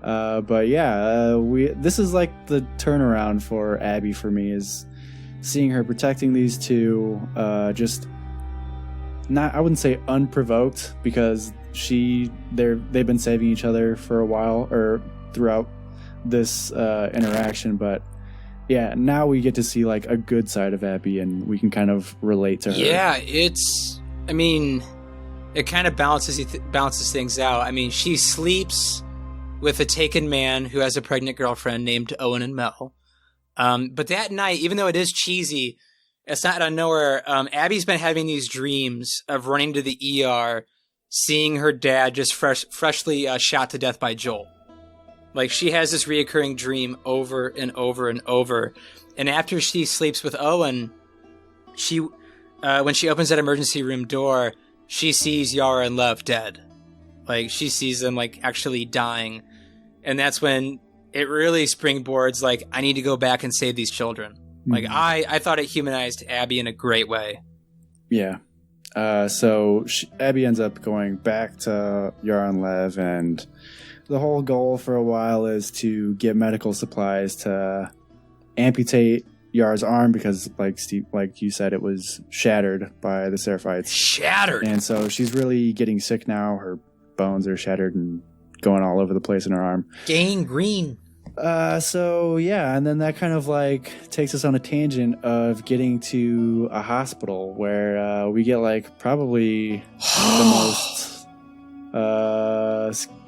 But yeah, this is like the turnaround for Abby for me, is seeing her protecting these two, just not, I wouldn't say unprovoked, because they've been saving each other for a while, or throughout this interaction, but yeah, now we get to see like a good side of Abby, and we can kind of relate to her. Yeah, it kind of balances things out. I mean, she sleeps with a taken man who has a pregnant girlfriend named Owen and Mel. But that night, even though it is cheesy, it's not out of nowhere. Abby's been having these dreams of running to the ER, seeing her dad just freshly shot to death by Joel. Like, she has this reoccurring dream over and over and over. And after she sleeps with Owen, when she opens that emergency room door, she sees Yara and Lev dead. Like, she sees them, like, actually dying. And that's when it really springboards, like, I need to go back and save these children. Like, I thought it humanized Abby in a great way. Yeah. So Abby ends up going back to Yara and Lev, and the whole goal for a while is to get medical supplies to amputate Yara's arm, because, like you said, it was shattered by the Seraphites. Shattered! And so she's really getting sick now. Her bones are shattered and going all over the place in her arm. Gangrene. So yeah, and then that kind of like takes us on a tangent of getting to a hospital where we get like probably the most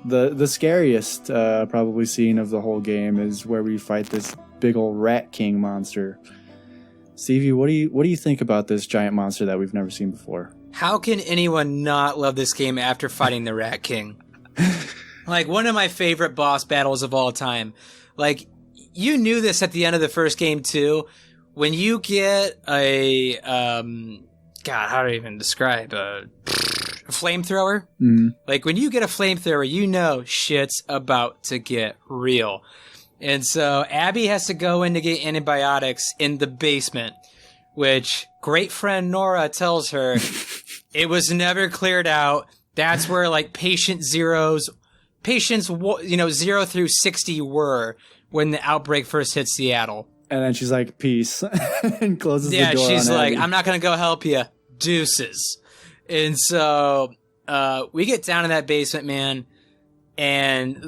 the scariest probably scene of the whole game, is where we fight this big old Rat King monster. Stevie, what do you think about this giant monster that we've never seen before? How can anyone not love this game after fighting the Rat King? Like, one of my favorite boss battles of all time. Like, you knew this at the end of the first game, too. When you get a, God, how do I even describe a flamethrower? Like, when you get a flamethrower, you know shit's about to get real. And so Abby has to go in to get antibiotics in the basement, which great friend Nora tells her it was never cleared out. That's where, like, patients 0 through 60 were when the outbreak first hit Seattle. And then she's like, peace, and closes the door. Yeah, she's like, Abby. I'm not going to go help you. Deuces. And so we get down in that basement, man, and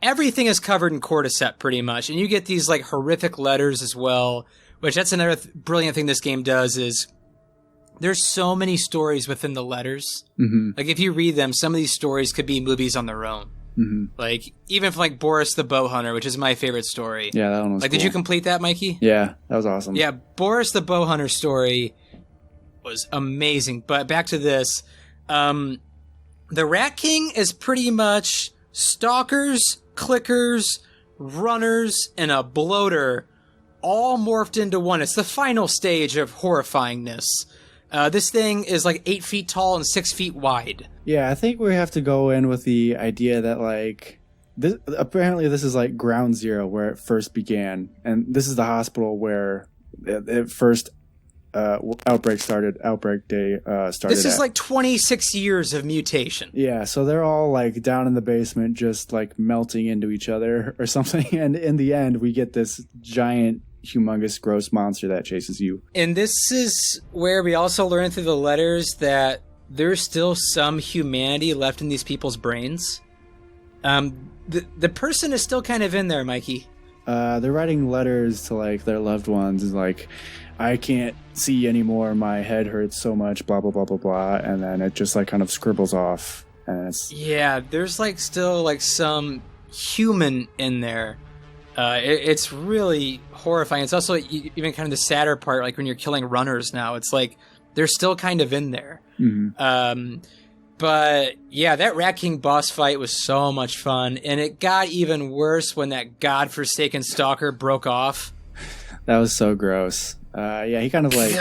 everything is covered in cordyceps pretty much. And you get these like horrific letters as well, which that's another brilliant thing this game does, is there's so many stories within the letters. Like, if you read them, some of these stories could be movies on their own. Like, even from like Boris the Bow Hunter, which is my favorite story. Yeah, that one was like, cool. Did you complete that, Mikey? Yeah, that was awesome. Yeah, Boris the Bow Hunter story was amazing. But back to this. The Rat King is pretty much stalkers, clickers, runners, and a bloater all morphed into one. It's the final stage of horrifyingness. This thing is like 8 feet tall and 6 feet wide. Yeah, I think we have to go in with the idea that, like, apparently this is like ground zero where it first began. And this is the hospital where it first outbreak day started. This is like 26 years of mutation. Yeah, so they're all like down in the basement just like melting into each other or something. And in the end, we get this giant, humongous, gross monster that chases you. And this is where we also learn through the letters that there's still some humanity left in these people's brains. The person is still kind of in there, Mikey. They're writing letters to like their loved ones, and like, I can't see anymore, my head hurts so much, blah blah blah blah blah, and then it just like kind of scribbles off, and it's there's like still like some human in there. It's really horrifying. It's also even kind of the sadder part, like when you're killing runners now, it's like they're still kind of in there. But yeah, that Rat King boss fight was so much fun, and it got even worse when that godforsaken stalker broke off. That was so gross. Yeah, he kind of like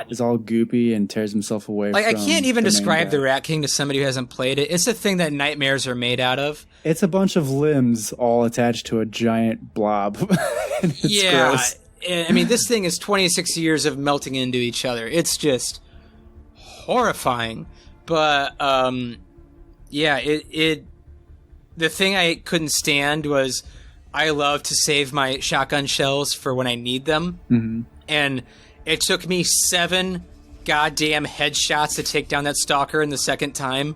is all goopy and tears himself away. Like, from I can't even the describe main the guy. Rat King to somebody who hasn't played it. It's the thing that nightmares are made out of. It's a bunch of limbs all attached to a giant blob. And it's gross. I mean, this thing is 26 years of melting into each other. It's just horrifying. But yeah, the thing I couldn't stand was I love to save my shotgun shells for when I need them. Mm-hmm. And it took me 7 goddamn headshots to take down that stalker in the second time.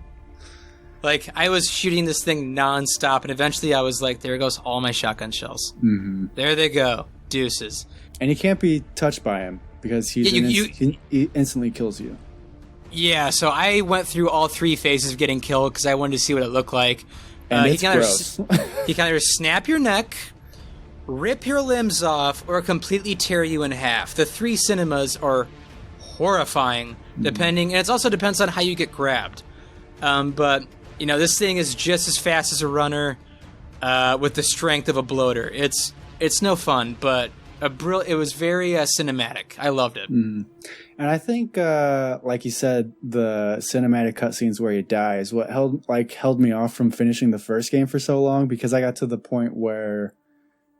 Like, I was shooting this thing nonstop, and eventually I was like, there goes all my shotgun shells. Mm-hmm. There they go. Deuces. And you can't be touched by him because he instantly kills you. Yeah, so I went through all 3 phases of getting killed because I wanted to see what it looked like. And it's gross. He can either snap your neck, rip your limbs off, or completely tear you in half. The 3 cinemas are horrifying, depending, and it also depends on how you get grabbed. But, you know, this thing is just as fast as a runner with the strength of a bloater. It's no fun, but it was very cinematic. I loved it. Mm. And I think, like you said, the cinematic cutscenes where you die is what held me off from finishing the first game for so long, because I got to the point where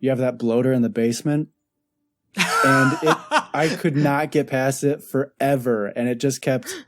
you have that bloater in the basement, and I could not get past it forever, and it just kept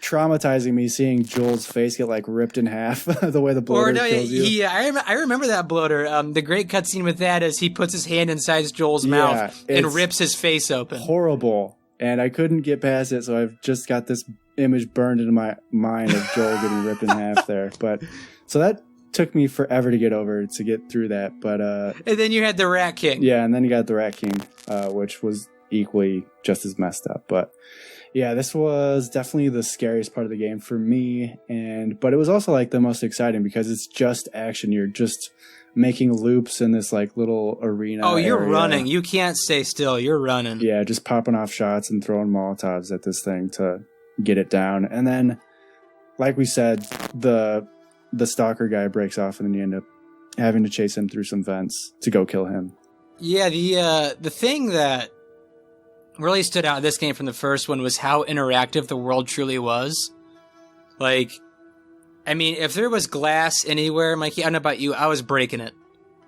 traumatizing me seeing Joel's face get like ripped in half the way the bloater kills you. Yeah, I remember that bloater. The great cutscene with that is he puts his hand inside Joel's mouth and rips his face open. Horrible. And I couldn't get past it, so I've just got this image burned into my mind of Joel getting ripped in half there. But so that took me forever to get through that. But and then you had the Rat King. Yeah, and then you got the Rat King, which was equally just as messed up. But yeah, this was definitely the scariest part of the game for me, but it was also like the most exciting because it's just action. You're just making loops in this like little arena. Oh, you're area. running. You can't stay still. You're running. Yeah, just popping off shots and throwing Molotovs at this thing to get it down. And then, like we said, the stalker guy breaks off, and then you end up having to chase him through some vents to go kill him. Yeah, the thing that really stood out in this game from the first one was how interactive the world truly was. Like, I mean, if there was glass anywhere, Mikey, I don't know about you, I was breaking it.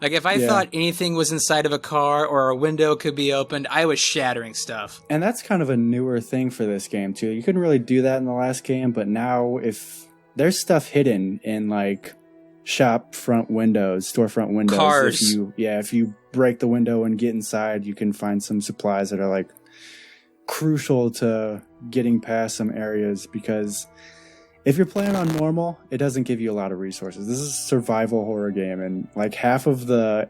Like, if I thought anything was inside of a car or a window could be opened, I was shattering stuff. And that's kind of a newer thing for this game, too. You couldn't really do that in the last game, but now if there's stuff hidden in, like, storefront windows. Cars. If you break the window and get inside, you can find some supplies that are, like, crucial to getting past some areas, because if you're playing on normal, it doesn't give you a lot of resources. This is a survival horror game, and like half of the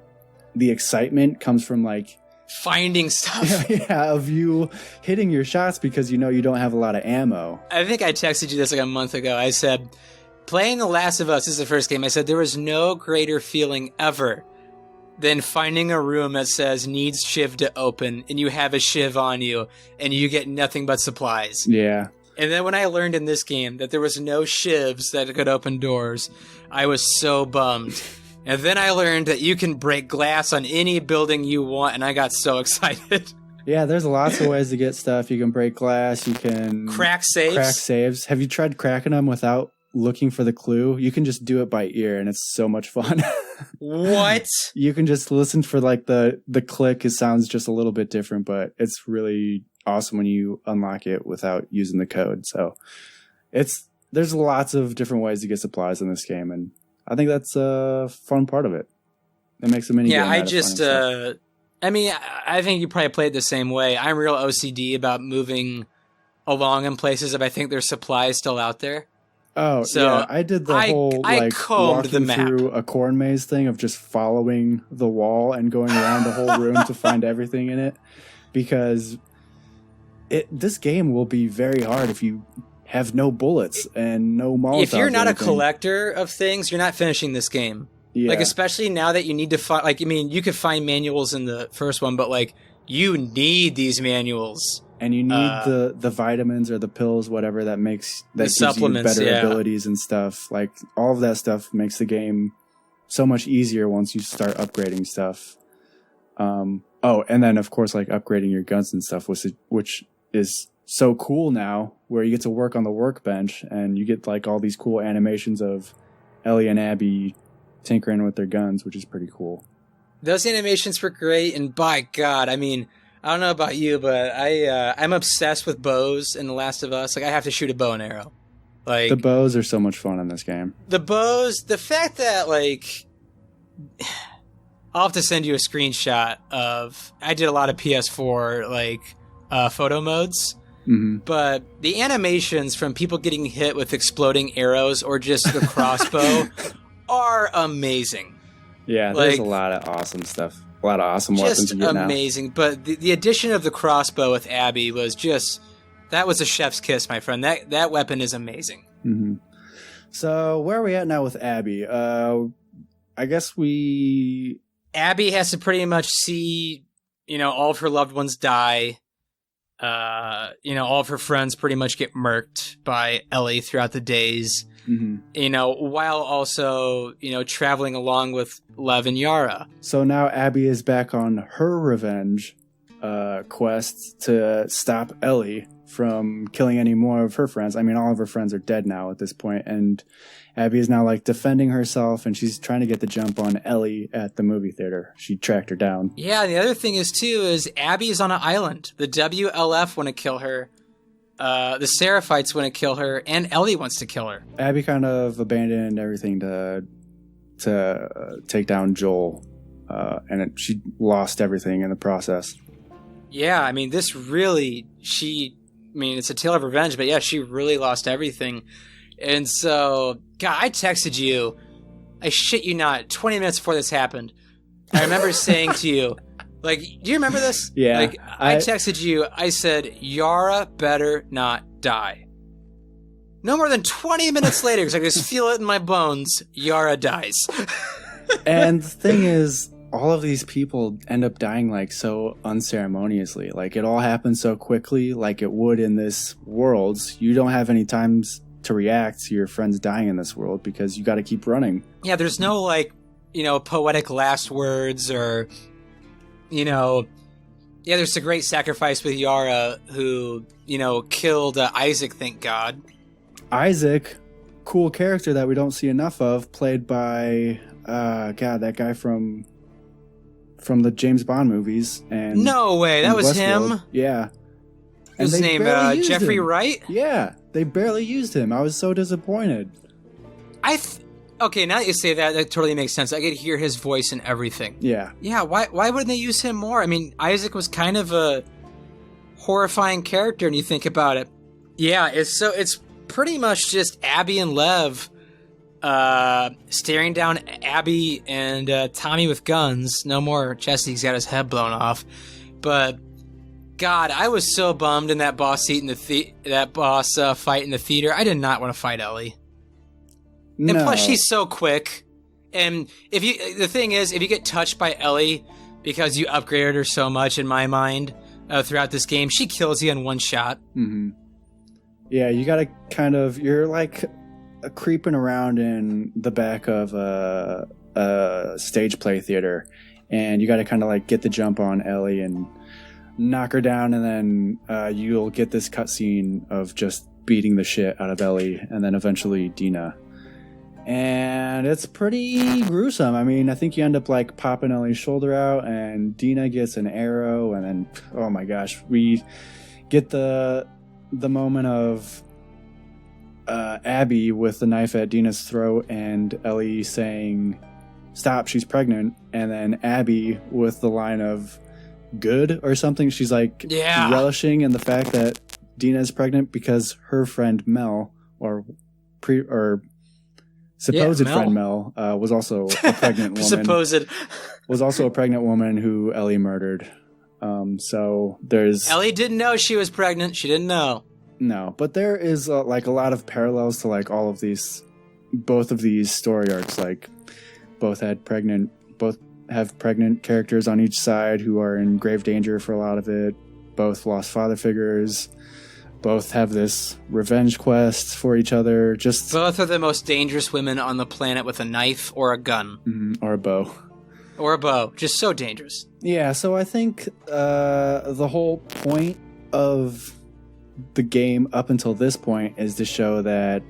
excitement comes from like finding stuff. Of you hitting your shots because you know you don't have a lot of ammo. I think I texted you this like a month ago. I said, playing The Last of Us is the first game. I said there was no greater feeling ever than finding a room that says needs shiv to open, and you have a shiv on you, and you get nothing but supplies. Yeah. And then when I learned in this game that there was no shivs that could open doors, I was so bummed. And then I learned that you can break glass on any building you want, and I got so excited. Yeah, there's lots of ways to get stuff. You can break glass, you can crack saves. Have you tried cracking them without looking for the clue? You can just do it by ear, and it's so much fun. What? You can just listen for like the click. It sounds just a little bit different, but it's really awesome when you unlock it without using the code. So there's lots of different ways to get supplies in this game, and I think that's a fun part of it. It makes a mini game. Yeah, I mean, I think you probably played the same way. I'm real OCD about moving along in places if I think there's supplies still out there. Oh, so yeah, I did the whole combed the map through a corn maze thing of just following the wall and going around the whole room to find everything in it, because this game will be very hard if you have no bullets and no Molotovs. If you're not a collector of things, you're not finishing this game. Yeah. Like, especially now that you need to find, like, I mean, you could find manuals in the first one, but like, you need these manuals And you need the vitamins or the pills, whatever that gives you better abilities and stuff. Like all of that stuff makes the game so much easier once you start upgrading stuff. And then of course like upgrading your guns and stuff, which is so cool now, where you get to work on the workbench and you get like all these cool animations of Ellie and Abby tinkering with their guns, which is pretty cool. Those animations were great, and by God, I mean, I don't know about you, but I'm obsessed with bows in The Last of Us. Like, I have to shoot a bow and arrow. Like, the bows are so much fun in this game. The bows, the fact that, like, I'll have to send you a screenshot of, I did a lot of PS4, like, photo modes, but the animations from people getting hit with exploding arrows or just the crossbow are amazing. Yeah, there's a lot of awesome stuff. A lot of awesome weapons you get now. Just amazing. But the addition of the crossbow with Abby was just... That was a chef's kiss, my friend. That weapon is amazing. Mm-hmm. So, where are we at now with Abby? I guess Abby has to pretty much see, all of her loved ones die. All of her friends pretty much get murked by Ellie throughout the days. While also, traveling along with Lev and Yara. So now Abby is back on her revenge quest to stop Ellie from killing any more of her friends. I mean, all of her friends are dead now at this point, and Abby is now like defending herself, and she's trying to get the jump on Ellie at the movie theater. She tracked her down. Yeah, the other thing is Abby is on an island. The WLF want to kill her. The Seraphites want to kill her, and Ellie wants to kill her. Abby kind of abandoned everything to take down Joel, and she lost everything in the process. Yeah, I mean, it's a tale of revenge, but yeah, she really lost everything. And so, God, I texted you, I shit you not, 20 minutes before this happened. I remember saying to you, like, do you remember this? Yeah. Like, I texted you, I said, Yara better not die. No more than 20 minutes later, because I just feel it in my bones, Yara dies. And the thing is, all of these people end up dying, like, so unceremoniously. Like, it all happens so quickly, like it would in this world. You don't have any times to react to your friends dying in this world, because you got to keep running. Yeah, there's no, like, poetic last words or... there's a great sacrifice with Yara who, killed Isaac, thank God. Isaac, cool character that we don't see enough of, played by, that guy from the James Bond movies. And no way, that was Westworld. him? Yeah. His name, Jeffrey Wright? Yeah, they barely used him. I was so disappointed. Okay, now that you say that totally makes sense. I could hear his voice and everything. Yeah. Yeah, why wouldn't they use him more? I mean, Isaac was kind of a horrifying character, and you think about it. Yeah, it's pretty much just Abby and Lev staring down Abby and Tommy with guns. No more Jesse's got his head blown off. But, God, I was so bummed in that boss fight in the theater. I did not want to fight Ellie. No. And plus, she's so quick. And the thing is, if you get touched by Ellie because you upgraded her so much, in my mind, throughout this game, she kills you in one shot. Mm-hmm. Yeah, you gotta you're like creeping around in the back of a stage play theater, and you gotta kind of like get the jump on Ellie and knock her down, and then you'll get this cutscene of just beating the shit out of Ellie, and then eventually Dina. And it's pretty gruesome. I mean, I think you end up like popping Ellie's shoulder out, and Dina gets an arrow, and then, oh my gosh, we get the moment of Abby with the knife at Dina's throat, and Ellie saying, "Stop, she's pregnant," and then Abby with the line of "good" or something. She's like relishing in the fact that Dina is pregnant because her friend Mel, supposed friend Mel, was also a pregnant woman. Was also a pregnant woman who Ellie murdered. So there's... Ellie didn't know she was pregnant. She didn't know. No, but there is like a lot of parallels to like all of these, both of these story arcs. Like both have pregnant characters on each side who are in grave danger for a lot of it. both lost father figures, both have this revenge quest for each other. Just both are the most dangerous women on the planet with a knife or a gun. Or a bow. Or a bow. Just so dangerous. Yeah, so I think the whole point of the game up until this point is to show that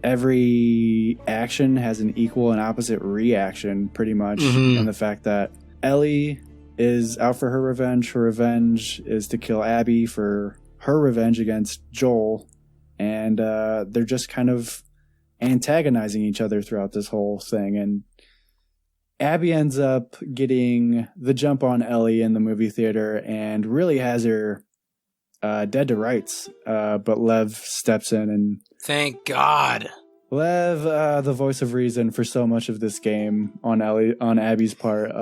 every action has an equal and opposite reaction, pretty much. And the fact that Ellie is out for her revenge. Her revenge is to kill Abby for her revenge against Joel. And they're just kind of antagonizing each other throughout this whole thing. And Abby ends up getting the jump on Ellie in the movie theater and really has her dead to rights. But Lev steps in and... Thank God. Lev, the voice of reason for so much of this game on Abby's part,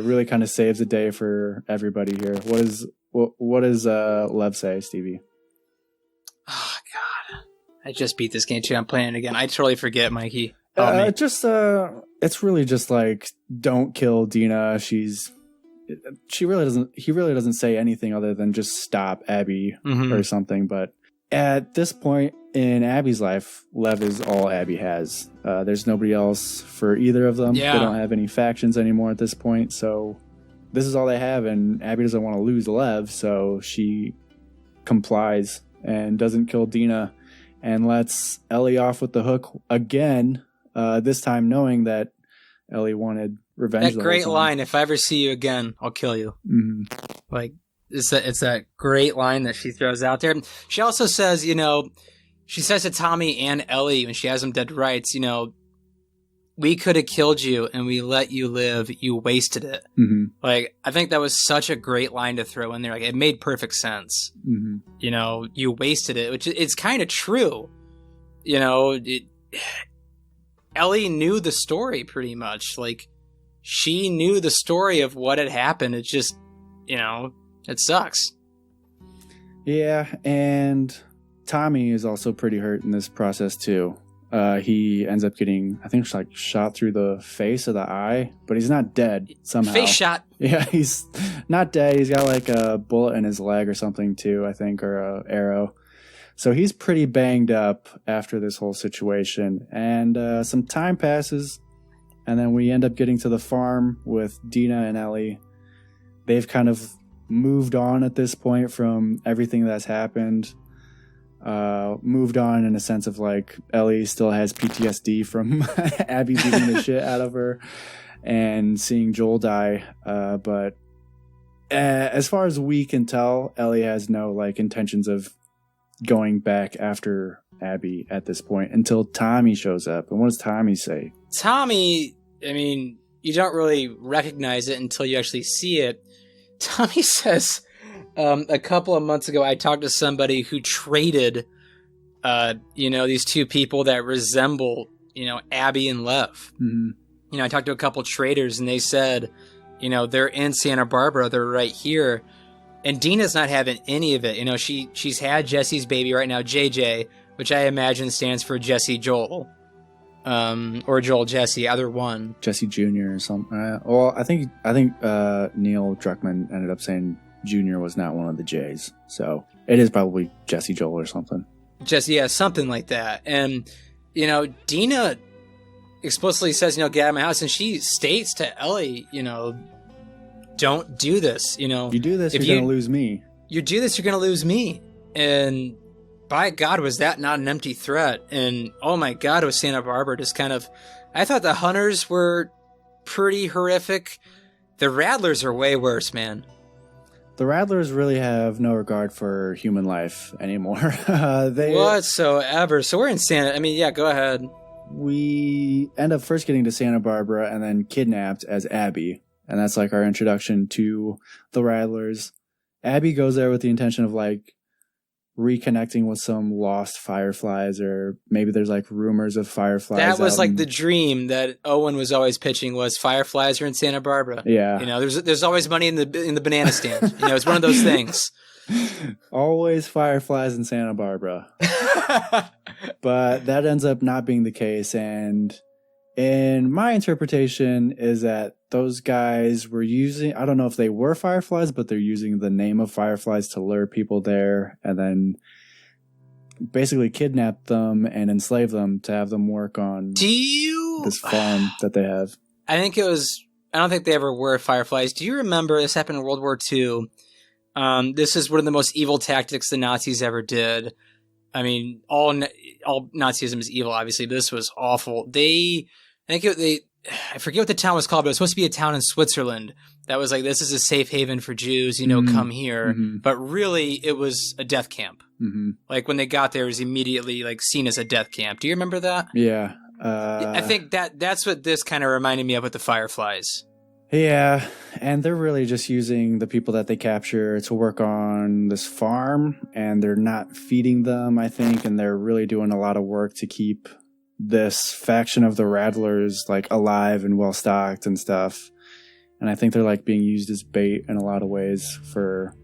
really kind of saves the day for everybody here. What does Lev say, Stevie? Oh God, I just beat this game too. I'm playing it again. I totally forget, Mikey. It's really just like, don't kill Dina. He really doesn't say anything other than just stop Abby or something. But at this point in Abby's life, Lev is all Abby has. There's nobody else for either of them. Yeah. They don't have any factions anymore at this point, so this is all they have, and Abby doesn't want to lose Lev, so she complies and doesn't kill Dina and lets Ellie off with the hook again, this time knowing that Ellie wanted revenge. That great line, if I ever see you again, I'll kill you. Like, it's that great line that she throws out there. She also says, she says to Tommy and Ellie when she has them dead to rights, we could have killed you and we let you live. You wasted it. Like, I think that was such a great line to throw in there. Like, it made perfect sense. You wasted it, which it's kind of true. Ellie knew the story pretty much. Like, she knew the story of what had happened. It just, it sucks. Yeah, and Tommy is also pretty hurt in this process too. He ends up getting, I think, shot through the face or the eye, but he's not dead somehow. Face shot. Yeah, he's not dead. He's got like a bullet in his leg or something too, I think, or an arrow. So he's pretty banged up after this whole situation. And some time passes, and then we end up getting to the farm with Dina and Ellie. They've kind of moved on at this point from everything that's happened. Moved on in a sense of like Ellie still has PTSD from Abby beating the shit out of her and seeing Joel die. But as far as we can tell, Ellie has no like intentions of going back after Abby at this point until Tommy shows up. And what does Tommy say? Tommy, I mean, you don't really recognize it until you actually see it. Tommy says, a couple of months ago, I talked to somebody who traded, these two people that resemble, Abby and Lev. I talked to a couple traders and they said, they're in Santa Barbara. They're right here. And Dina's not having any of it. She's had Jesse's baby right now, JJ, which I imagine stands for Jesse Joel. Or Joel Jesse, either one. Jesse Jr. or something. Well, I think Neil Druckmann ended up saying Junior was not one of the J's. So it is probably Jesse Joel or something. Jesse, yeah, something like that. And, Dina explicitly says, get out of my house. And she states to Ellie, don't do this. You do this, you're going to lose me. You do this, you're going to lose me. And by God, was that not an empty threat? And oh my God, was Santa Barbara just kind of... I thought the Hunters were pretty horrific. The Rattlers are way worse, man. The Rattlers really have no regard for human life anymore. Whatsoever. So we're in Santa... I mean, yeah, go ahead. We end up first getting to Santa Barbara and then kidnapped as Abby. And that's like our introduction to the Rattlers. Abby goes there with the intention of like reconnecting with some lost fireflies, or maybe there's like rumors of fireflies. That was like the dream that Owen was always pitching, was fireflies are in Santa Barbara. Yeah. There's always money in the banana stand. It's one of those things. Always fireflies in Santa Barbara. But that ends up not being the case, and in my interpretation is that those guys were using, I don't know if they were Fireflies, but they're using the name of Fireflies to lure people there and then basically kidnap them and enslave them to have them work on this farm that they have. I don't think they ever were Fireflies. Do you remember, this happened in World War II, this is one of the most evil tactics the Nazis ever did. I mean, all Nazism is evil, obviously, but this was awful. I forget what the town was called, but it was supposed to be a town in Switzerland that was like, this is a safe haven for Jews, come here. Mm-hmm. But really, it was a death camp. Mm-hmm. Like, when they got there, it was immediately like seen as a death camp. Do you remember that? Yeah. I think that's what this kind of reminded me of with the Fireflies. Yeah, and they're really just using the people that they capture to work on this farm, and they're not feeding them, I think, and they're really doing a lot of work to keep this faction of the Rattlers like alive and well stocked and stuff. And I think they're like being used as bait in a lot of ways for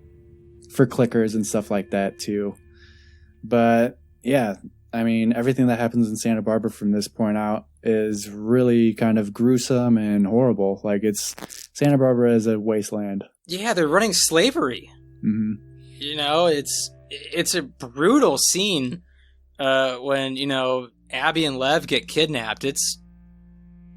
clickers and stuff like that too. But yeah, I mean, everything that happens in Santa Barbara from this point out is really kind of gruesome and horrible. Like, Santa Barbara is a wasteland. Yeah, they're running slavery. Mm-hmm. It's a brutal scene when, Abby and Lev get kidnapped. It's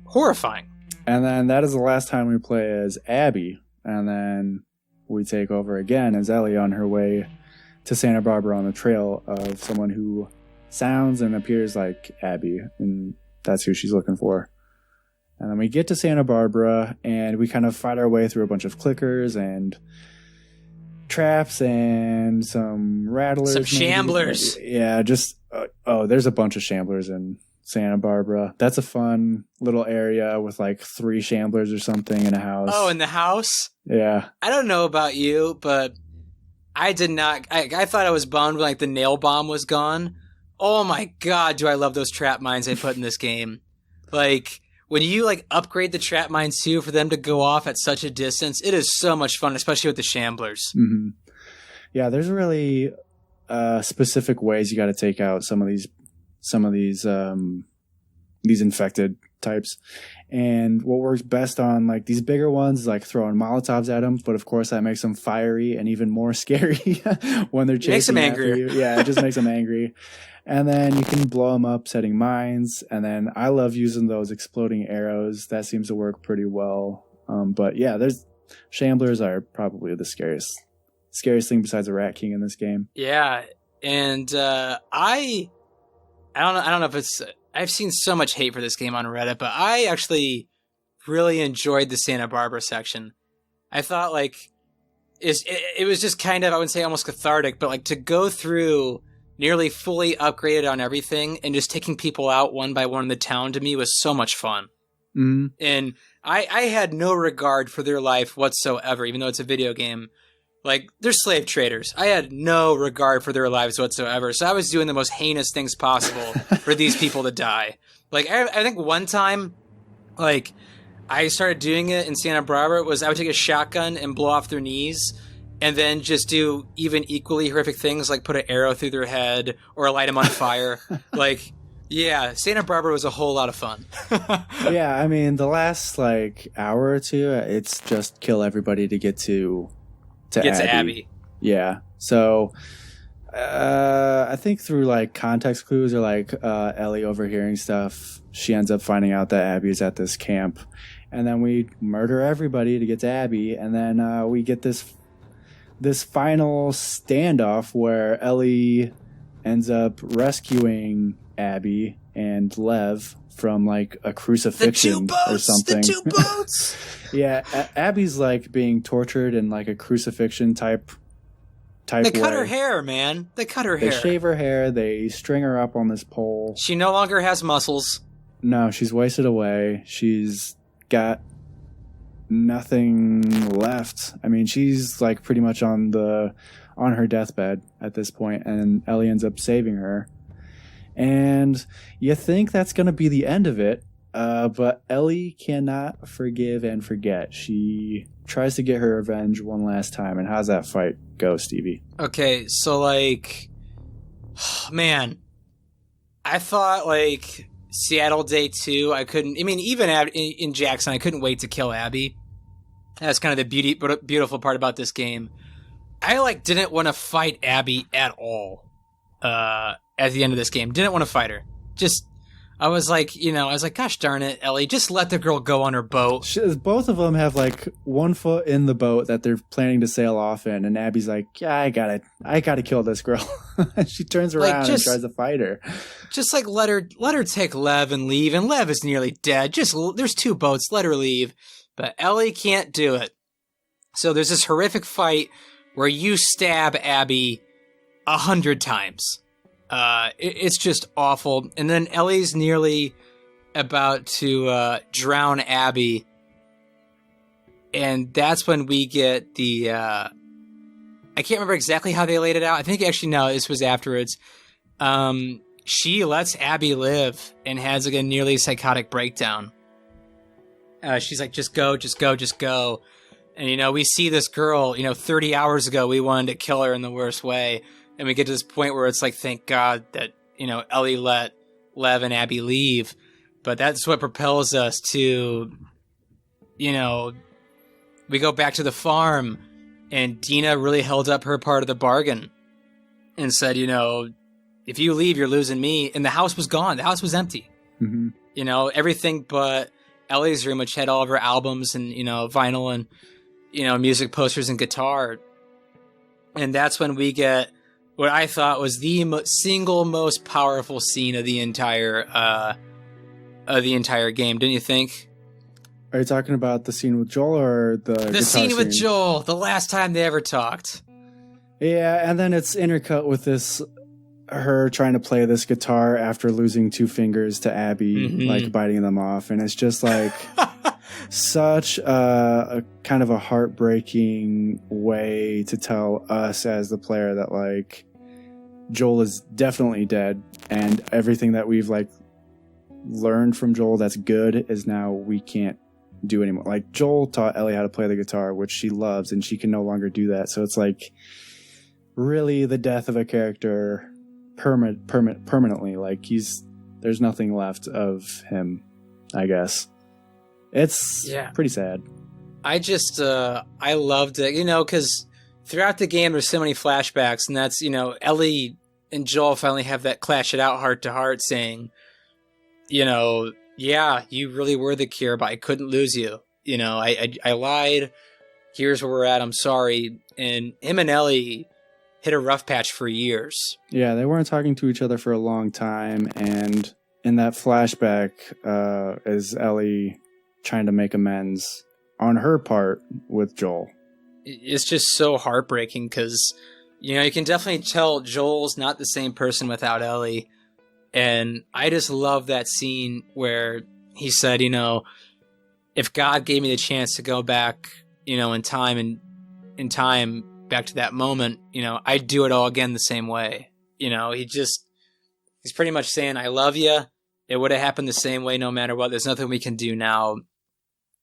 horrifying. And then that is the last time we play as Abby. And then we take over again as Ellie on her way to Santa Barbara on the trail of someone who sounds and appears like Abby. And that's who she's looking for. And then we get to Santa Barbara and we kind of fight our way through a bunch of clickers and traps and some rattlers. Some shamblers. Yeah, just... there's a bunch of shamblers in Santa Barbara. That's a fun little area with like 3 shamblers or something in a house. Oh, in the house? Yeah. I don't know about you, but I did not... I thought I was bummed when like the nail bomb was gone. Oh my god, do I love those trap mines they put in this game. Like, when you like upgrade the trap mines too for them to go off at such a distance, it is so much fun, especially with the shamblers. Mm-hmm. Yeah, there's really... specific ways you got to take out some of these infected types, and what works best on like these bigger ones is like throwing Molotovs at them, but of course that makes them fiery and even more scary when they're chasing. Makes them angry. You. Yeah, it just makes them angry. And then you can blow them up setting mines, and then I love using those exploding arrows. That seems to work pretty well. But yeah, shamblers are probably the scariest thing besides a Rat King in this game. Yeah, and I don't know if it's... I've seen so much hate for this game on Reddit, but I actually really enjoyed the Santa Barbara section. I thought like it was just kind of, I wouldn't say almost cathartic, but like to go through nearly fully upgraded on everything and just taking people out one by one in the town to me was so much fun. Mm-hmm. And I had no regard for their life whatsoever, even though it's a video game. Like, they're slave traders. I had no regard for their lives whatsoever. So I was doing the most heinous things possible for these people to die. Like, I think one time, like, I started doing it in Santa Barbara was I would take a shotgun and blow off their knees and then just do even equally horrific things like put an arrow through their head or light them on fire. Like, yeah, Santa Barbara was a whole lot of fun. Yeah, I mean, the last, like, hour or two, it's just kill everybody to get to Abby. Yeah. So I think through like context clues or like Ellie overhearing stuff, she ends up finding out that Abby's at this camp. And then we murder everybody to get to Abby. And then we get this final standoff where Ellie ends up rescuing Abby and Lev from like a crucifixion or something. The 2 boats. Yeah, Abby's like being tortured in like a crucifixion type They cut way. her hair, man. They cut her hair. They shave her hair. They string her up on this pole. She no longer has muscles. No, she's wasted away. She's got nothing left. I mean, she's like pretty much on her deathbed at this point, and Ellie ends up saving her. And you think that's going to be the end of it, but Ellie cannot forgive and forget. She tries to get her revenge one last time. And how's that fight go, Stevie? Okay, so like, man, I thought like Seattle Day 2, I couldn't... I mean, even in Jackson, I couldn't wait to kill Abby. That's kind of the beautiful part about this game. I, didn't want to fight Abby at all at the end of this game. Didn't want to fight her. Just... I was like, gosh darn it, Ellie, just let the girl go on her boat. Both of them have one foot in the boat that they're planning to sail off in, and Abby's like, yeah, I gotta kill this girl. She turns around and tries to fight her. Just let her take Lev and leave, and Lev is nearly dead. There's 2 boats, let her leave. But Ellie can't do it. So there's this horrific fight where you stab Abby 100 times. It's just awful. And then Ellie's nearly about to drown Abby. And that's when we get the... I can't remember exactly how they laid it out. I think actually, no, this was afterwards. She lets Abby live and has a nearly psychotic breakdown. She's like, just go, just go, just go. And, we see this girl, 30 hours ago, we wanted to kill her in the worst way. And we get to this point where it's like, thank God that, Ellie let Lev and Abby leave. But that's what propels us to, we go back to the farm, and Dina really held up her part of the bargain and said, if you leave, you're losing me. And the house was gone. The house was empty. Mm-hmm. Everything but Ellie's room, which had all of her albums and, vinyl and, music posters and guitar. And that's when we get what I thought was the single most powerful scene of the entire game, didn't you think? Are you talking about the scene with Joel or the scene with Joel? The last time they ever talked. Yeah, and then it's intercut with her trying to play this guitar after losing 2 fingers to Abby, biting them off, and it's just such a kind of a heartbreaking way to tell us as the player that Joel is definitely dead, and everything that we've learned from Joel that's good is now we can't do anymore. Joel taught Ellie how to play the guitar, which she loves, and she can no longer do that. So it's really the death of a character permanently. There's nothing left of him, I guess. It's pretty sad. I just I loved it, because throughout the game there's so many flashbacks, and that's Ellie and Joel finally have that clash it out heart to heart, saying, yeah, you really were the cure, but I couldn't lose you. I lied. Here's where we're at. I'm sorry. And him and Ellie hit a rough patch for years. Yeah, they weren't talking to each other for a long time, and in that flashback is Ellie trying to make amends on her part with Joel. It's just so heartbreaking because, you can definitely tell Joel's not the same person without Ellie. And I just love that scene where he said, if God gave me the chance to go back, in time back to that moment, I'd do it all again the same way. He's pretty much saying, I love you. It would have happened the same way no matter what. There's nothing we can do now.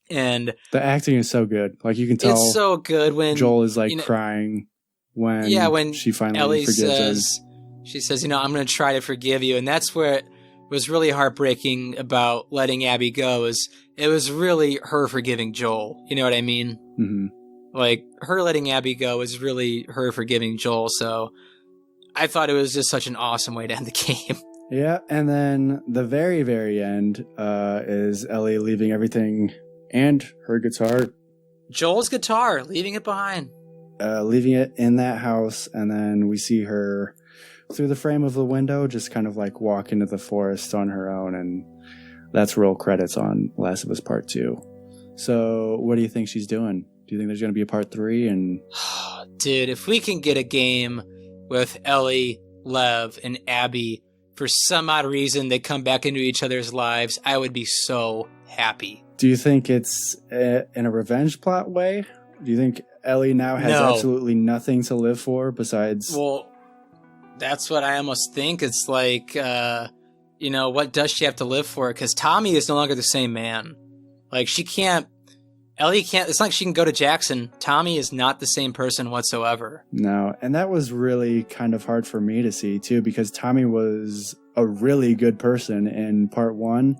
And the acting is so good. You can tell it's so good when Joel is crying when she finally Ellie forgives him. She says, I'm going to try to forgive you. And that's where it was really heartbreaking about letting Abby go, it was really her forgiving Joel. You know what I mean? Mm-hmm. Her letting Abby go is really her forgiving Joel. So I thought it was just such an awesome way to end the game. Yeah. And then the very, very end is Ellie leaving everything and her guitar. Joel's guitar, leaving it behind. Leaving it in that house. And then we see her through the frame of the window, just kind of walk into the forest on her own. And that's roll credits on Last of Us Part 2. So what do you think she's doing? Do you think there's going to be a Part 3? And dude, if we can get a game with Ellie, Lev, and Abby, for some odd reason they come back into each other's lives, I would be so happy. Do you think it's in a revenge plot way? Do you think Ellie now has absolutely nothing to live for besides... Well, that's what I almost think. It's what does she have to live for? Because Tommy is no longer the same man. She can't... Ellie can't. It's not like she can go to Jackson. Tommy is not the same person whatsoever. No, and that was really kind of hard for me to see too, because Tommy was a really good person in part 1,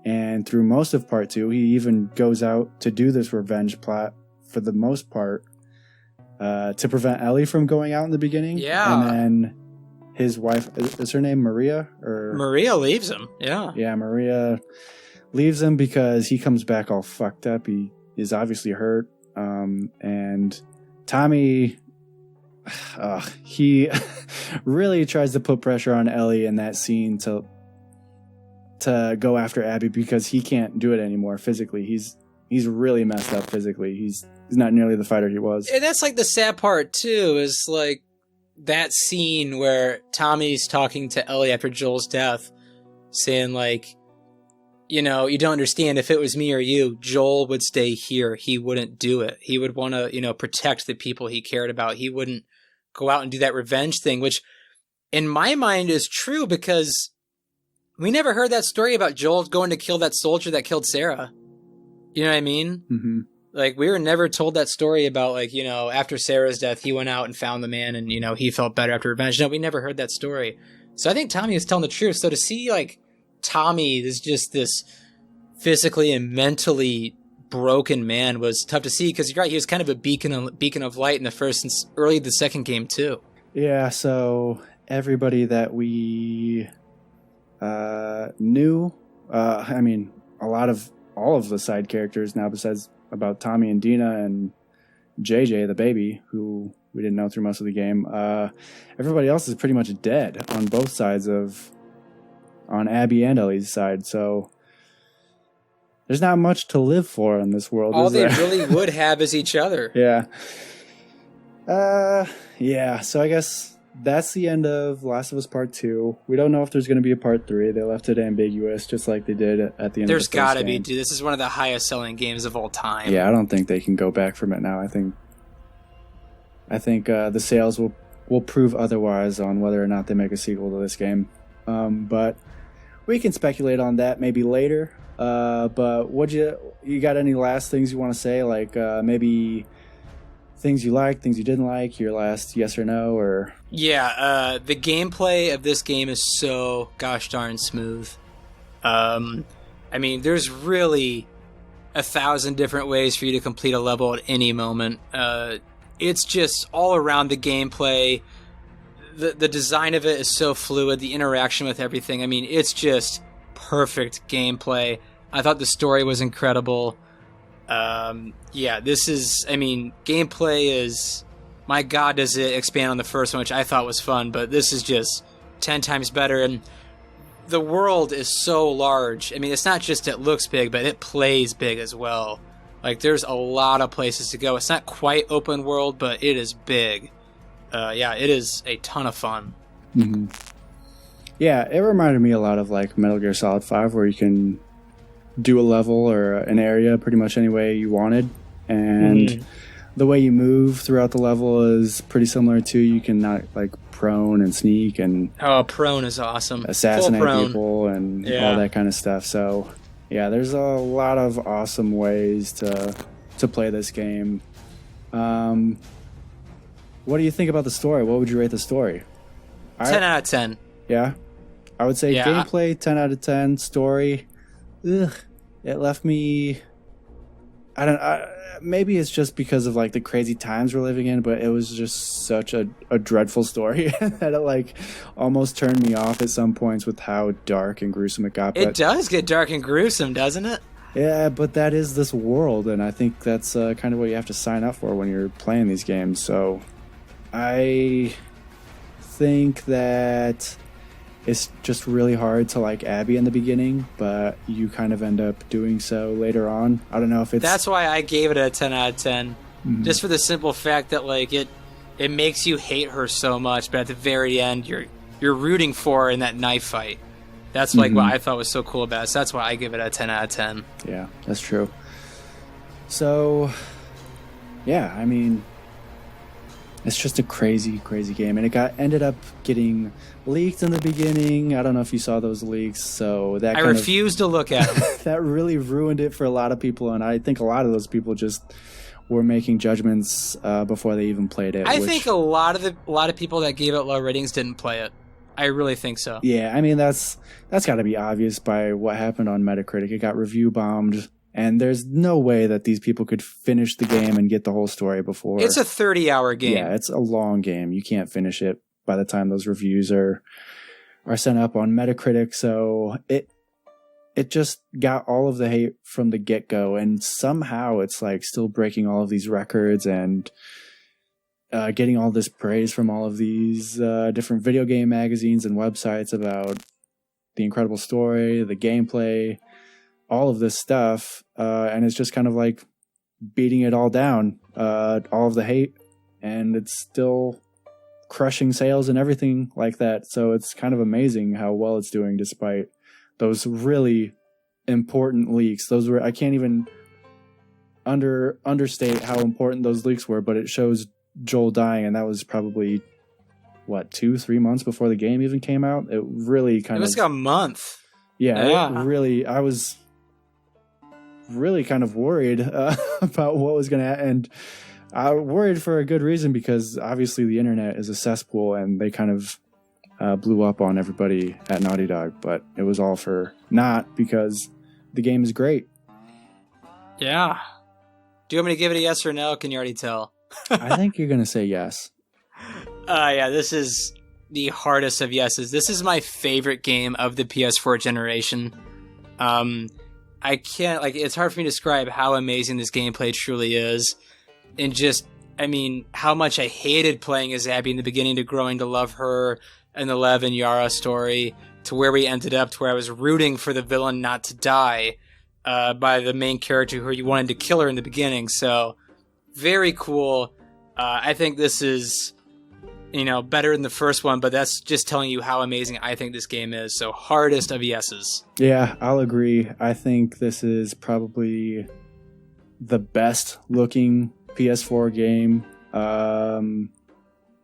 and through most of part 2, he even goes out to do this revenge plot for the most part, to prevent Ellie from going out in the beginning. Yeah, and then his wife, is her name Maria? Or Maria leaves him. Yeah, Maria leaves him because he comes back all fucked up. He is obviously hurt, and Tommy, he really tries to put pressure on Ellie in that scene to go after Abby, because he can't do it anymore physically. He's really messed up physically. He's not nearly the fighter he was. And that's like the sad part too, is like that scene where Tommy's talking to Ellie after Joel's death, saying like, you know, you don't understand. If it was me or you, Joel would stay here. He wouldn't do it. He would want to, you know, protect the people he cared about. He wouldn't go out and do that revenge thing, which in my mind is true, because we never heard that story about Joel going to kill that soldier that killed Sarah. You know what I mean? Mm-hmm. Like, we were never told that story about, like, you know, after Sarah's death, he went out and found the man and, you know, he felt better after revenge. No, we never heard that story. So I think Tommy was telling the truth. So to see, like, Tommy is just this physically and mentally broken man was tough to see, because you're right, he was kind of a beacon of light in the first and early the second game too. Yeah, so everybody that we knew, I mean, all of the side characters now, besides about Tommy and Dina and JJ, the baby, who we didn't know through most of the game, everybody else is pretty much dead on both sides on Abby and Ellie's side, so there's not much to live for in this world. All they really would have is each other. Yeah. Yeah, so I guess that's the end of Last of Us Part 2. We don't know if there's going to be a Part 3. They left it ambiguous, just like they did at the end of the first game. There's got to be, dude. This is one of the highest selling games of all time. Yeah, I don't think they can go back from it now. I think the sales will prove otherwise on whether or not they make a sequel to this game. But we can speculate on that maybe later. But you got any last things you want to say? Like maybe things you liked, things you didn't like, your last yes or no, or... Yeah, the gameplay of this game is so gosh darn smooth. I mean, there's really 1,000 different ways for you to complete a level at any moment. It's just all around the gameplay. The design of it is so fluid, the interaction with everything. I mean, it's just perfect gameplay. I thought the story was incredible. Yeah, this is, I mean, gameplay is, my God, does it expand on the first one, which I thought was fun, but this is just 10 times better. And the world is so large. I mean, it's not just it looks big, but it plays big as well. Like, there's a lot of places to go. It's not quite open world, but it is big. Yeah, it is a ton of fun. Mm-hmm. Yeah, it reminded me a lot of like Metal Gear Solid 5, where you can do a level or an area pretty much any way you wanted, and the way you move throughout the level is pretty similar to, you can not like prone and sneak and prone is awesome, assassinate people and all that kind of stuff. So yeah, there's a lot of awesome ways to play this game. What do you think about the story? What would you rate the story? 10 out of 10. Yeah, I would say gameplay 10 out of 10. Story, ugh, it left me. Maybe it's just because of like the crazy times we're living in, but it was just such a dreadful story that it like almost turned me off at some points with how dark and gruesome it got. It does get dark and gruesome, doesn't it? Yeah, but that is this world, and I think that's kind of what you have to sign up for when you're playing these games. So I think that it's just really hard to like Abby in the beginning, but you kind of end up doing so later on. I don't know if it's... That's why I gave it a 10 out of 10. Mm-hmm. Just for the simple fact that like it makes you hate her so much, but at the very end you're rooting for her in that knife fight. That's like what I thought was so cool about it. So that's why I give it a 10 out of 10. Yeah, that's true. So, yeah, I mean, It's just a crazy, crazy game, and it ended up getting leaked in the beginning. I don't know if you saw those leaks, so that I refuse to look at them. That really ruined it for a lot of people, and I think a lot of those people just were making judgments before they even played it. I think a lot of people that gave it low ratings didn't play it. I really think so. Yeah, I mean that's got to be obvious by what happened on Metacritic. It got review bombed. And there's no way that these people could finish the game and get the whole story before. It's a 30-hour game. Yeah, it's a long game. You can't finish it by the time those reviews are sent up on Metacritic. So it just got all of the hate from the get-go. And somehow it's like still breaking all of these records and getting all this praise from all of these different video game magazines and websites about the incredible story, the gameplay, all of this stuff, and it's just kind of like beating it all down, all of the hate, and it's still crushing sales and everything like that. So it's kind of amazing how well it's doing despite those really important leaks. Those were, I can't even understate how important those leaks were, but it shows Joel dying, and that was probably, 2-3 months before the game even came out? It really kind of... It was like a month. Yeah. It really... I was really kind of worried about what was going to happen. And I worried for a good reason, because obviously the internet is a cesspool, and they kind of blew up on everybody at Naughty Dog, but it was all for naught because the game is great. Yeah. Do you want me to give it a yes or no? Can you already tell? I think you're going to say yes. Yeah, this is the hardest of yeses. This is my favorite game of the PS4 generation. I can't, it's hard for me to describe how amazing this gameplay truly is. And just, how much I hated playing as Abby in the beginning, to growing to love her and the Lev and Yara story, to where we ended up, to where I was rooting for the villain not to die by the main character who you wanted to kill her in the beginning. So, very cool. I think this is, better than the first one, but that's just telling you how amazing I think this game is. So, hardest of yeses. Yeah, I'll agree. I think this is probably the best looking PS4 game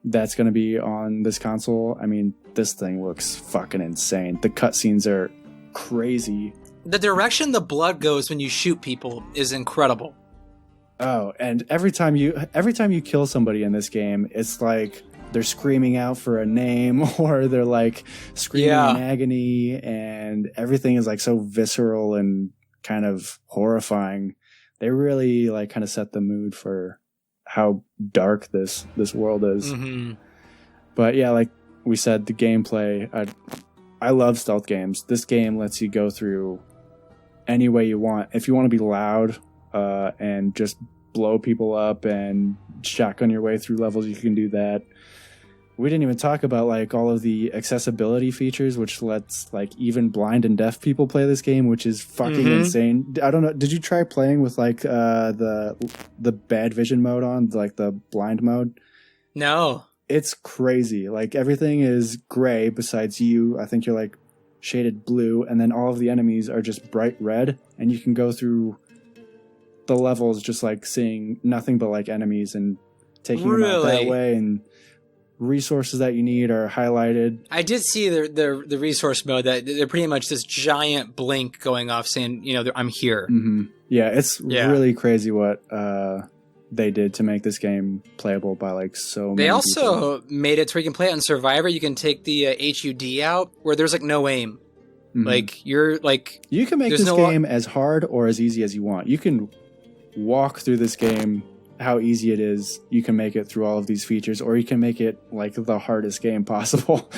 that's going to be on this console. This thing looks fucking insane. The cutscenes are crazy. The direction the blood goes when you shoot people is incredible. Oh, and every time you kill somebody in this game, it's like they're screaming out for a name, or they're like screaming in agony, and everything is like so visceral and kind of horrifying. They really kind of set the mood for how dark this world is. Mm-hmm. But yeah, like we said, the gameplay, I love stealth games. This game lets you go through any way you want. If you want to be loud and just blow people up and shotgun your way through levels, you can do that. We didn't even talk about all of the accessibility features, which lets even blind and deaf people play this game, which is fucking insane. I don't know. Did you try playing with the bad vision mode on, the blind mode? No. It's crazy. Everything is gray besides you. I think you're shaded blue, and then all of the enemies are just bright red, and you can go through the levels just seeing nothing but enemies and taking them out that way, and resources that you need are highlighted. I did see the resource mode, that they're pretty much this giant blink going off saying, I'm here. Mm-hmm. Yeah, it's really crazy what they did to make this game playable by so many They also people. made it to where you can play it on Survivor. You can take the HUD out, where there's no aim. Mm-hmm. You can make this game as hard or as easy as you want. You can walk through this game how easy it is. You can make it through all of these features, or you can make it the hardest game possible.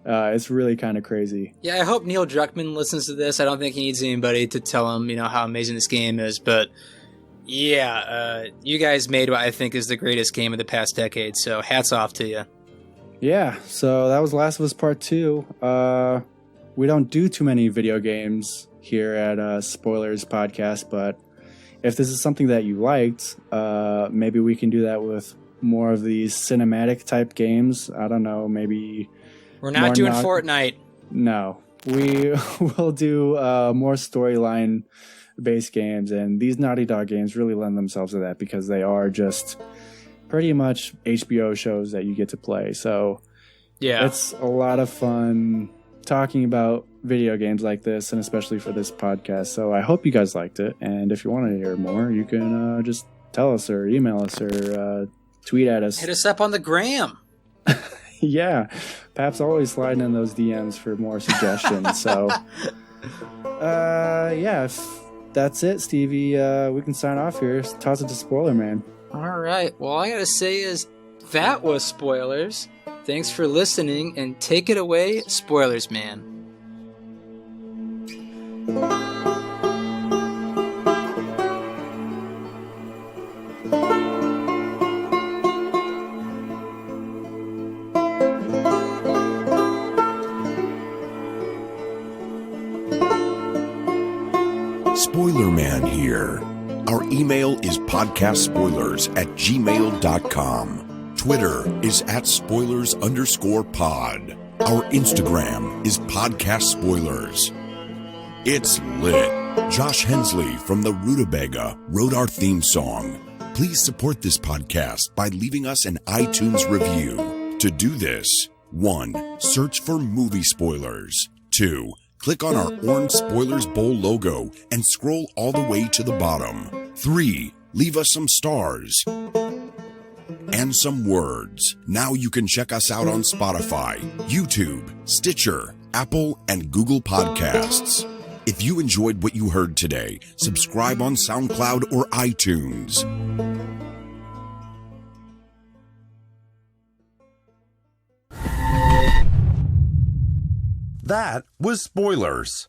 It's really kind of crazy. Yeah, I hope Neil Druckmann listens to this. I don't think he needs anybody to tell him, how amazing this game is. But yeah, you guys made what I think is the greatest game of the past decade. So hats off to you. Yeah, so that was Last of Us Part 2. We don't do too many video games here at Spoilers Podcast, but if this is something that you liked, maybe we can do that with more of these cinematic type games. I don't know, maybe... We're not doing Fortnite. No. We will do more storyline-based games, and these Naughty Dog games really lend themselves to that, because they are just pretty much HBO shows that you get to play. So Yeah. it's a lot of fun talking about video games like this, and especially for this podcast. So I hope you guys liked it. And if you want to hear more, you can just tell us or email us or tweet at us. Hit us up on the gram. Yeah. Pap's always sliding in those DMs for more suggestions. So, yeah, if that's it, Stevie. We can sign off here. Toss it to Spoiler Man. All right. Well, all I got to say is that was Spoilers. Thanks for listening, and take it away, Spoilers Man. Spoiler Man here. Our email is podcastspoilers@gmail.com. Twitter is @spoilers_pod. Our Instagram is Podcast Spoilers. It's lit. Josh Hensley from the Rutabaga wrote our theme song. Please support this podcast by leaving us an iTunes review. To do this, 1. Search for movie spoilers. 2. Click on our orange Spoilers Bowl logo and scroll all the way to the bottom. 3. Leave us some stars and some words. Now you can check us out on Spotify, YouTube, Stitcher, Apple, and Google Podcasts. If you enjoyed what you heard today, subscribe on SoundCloud or iTunes. That was Spoilers.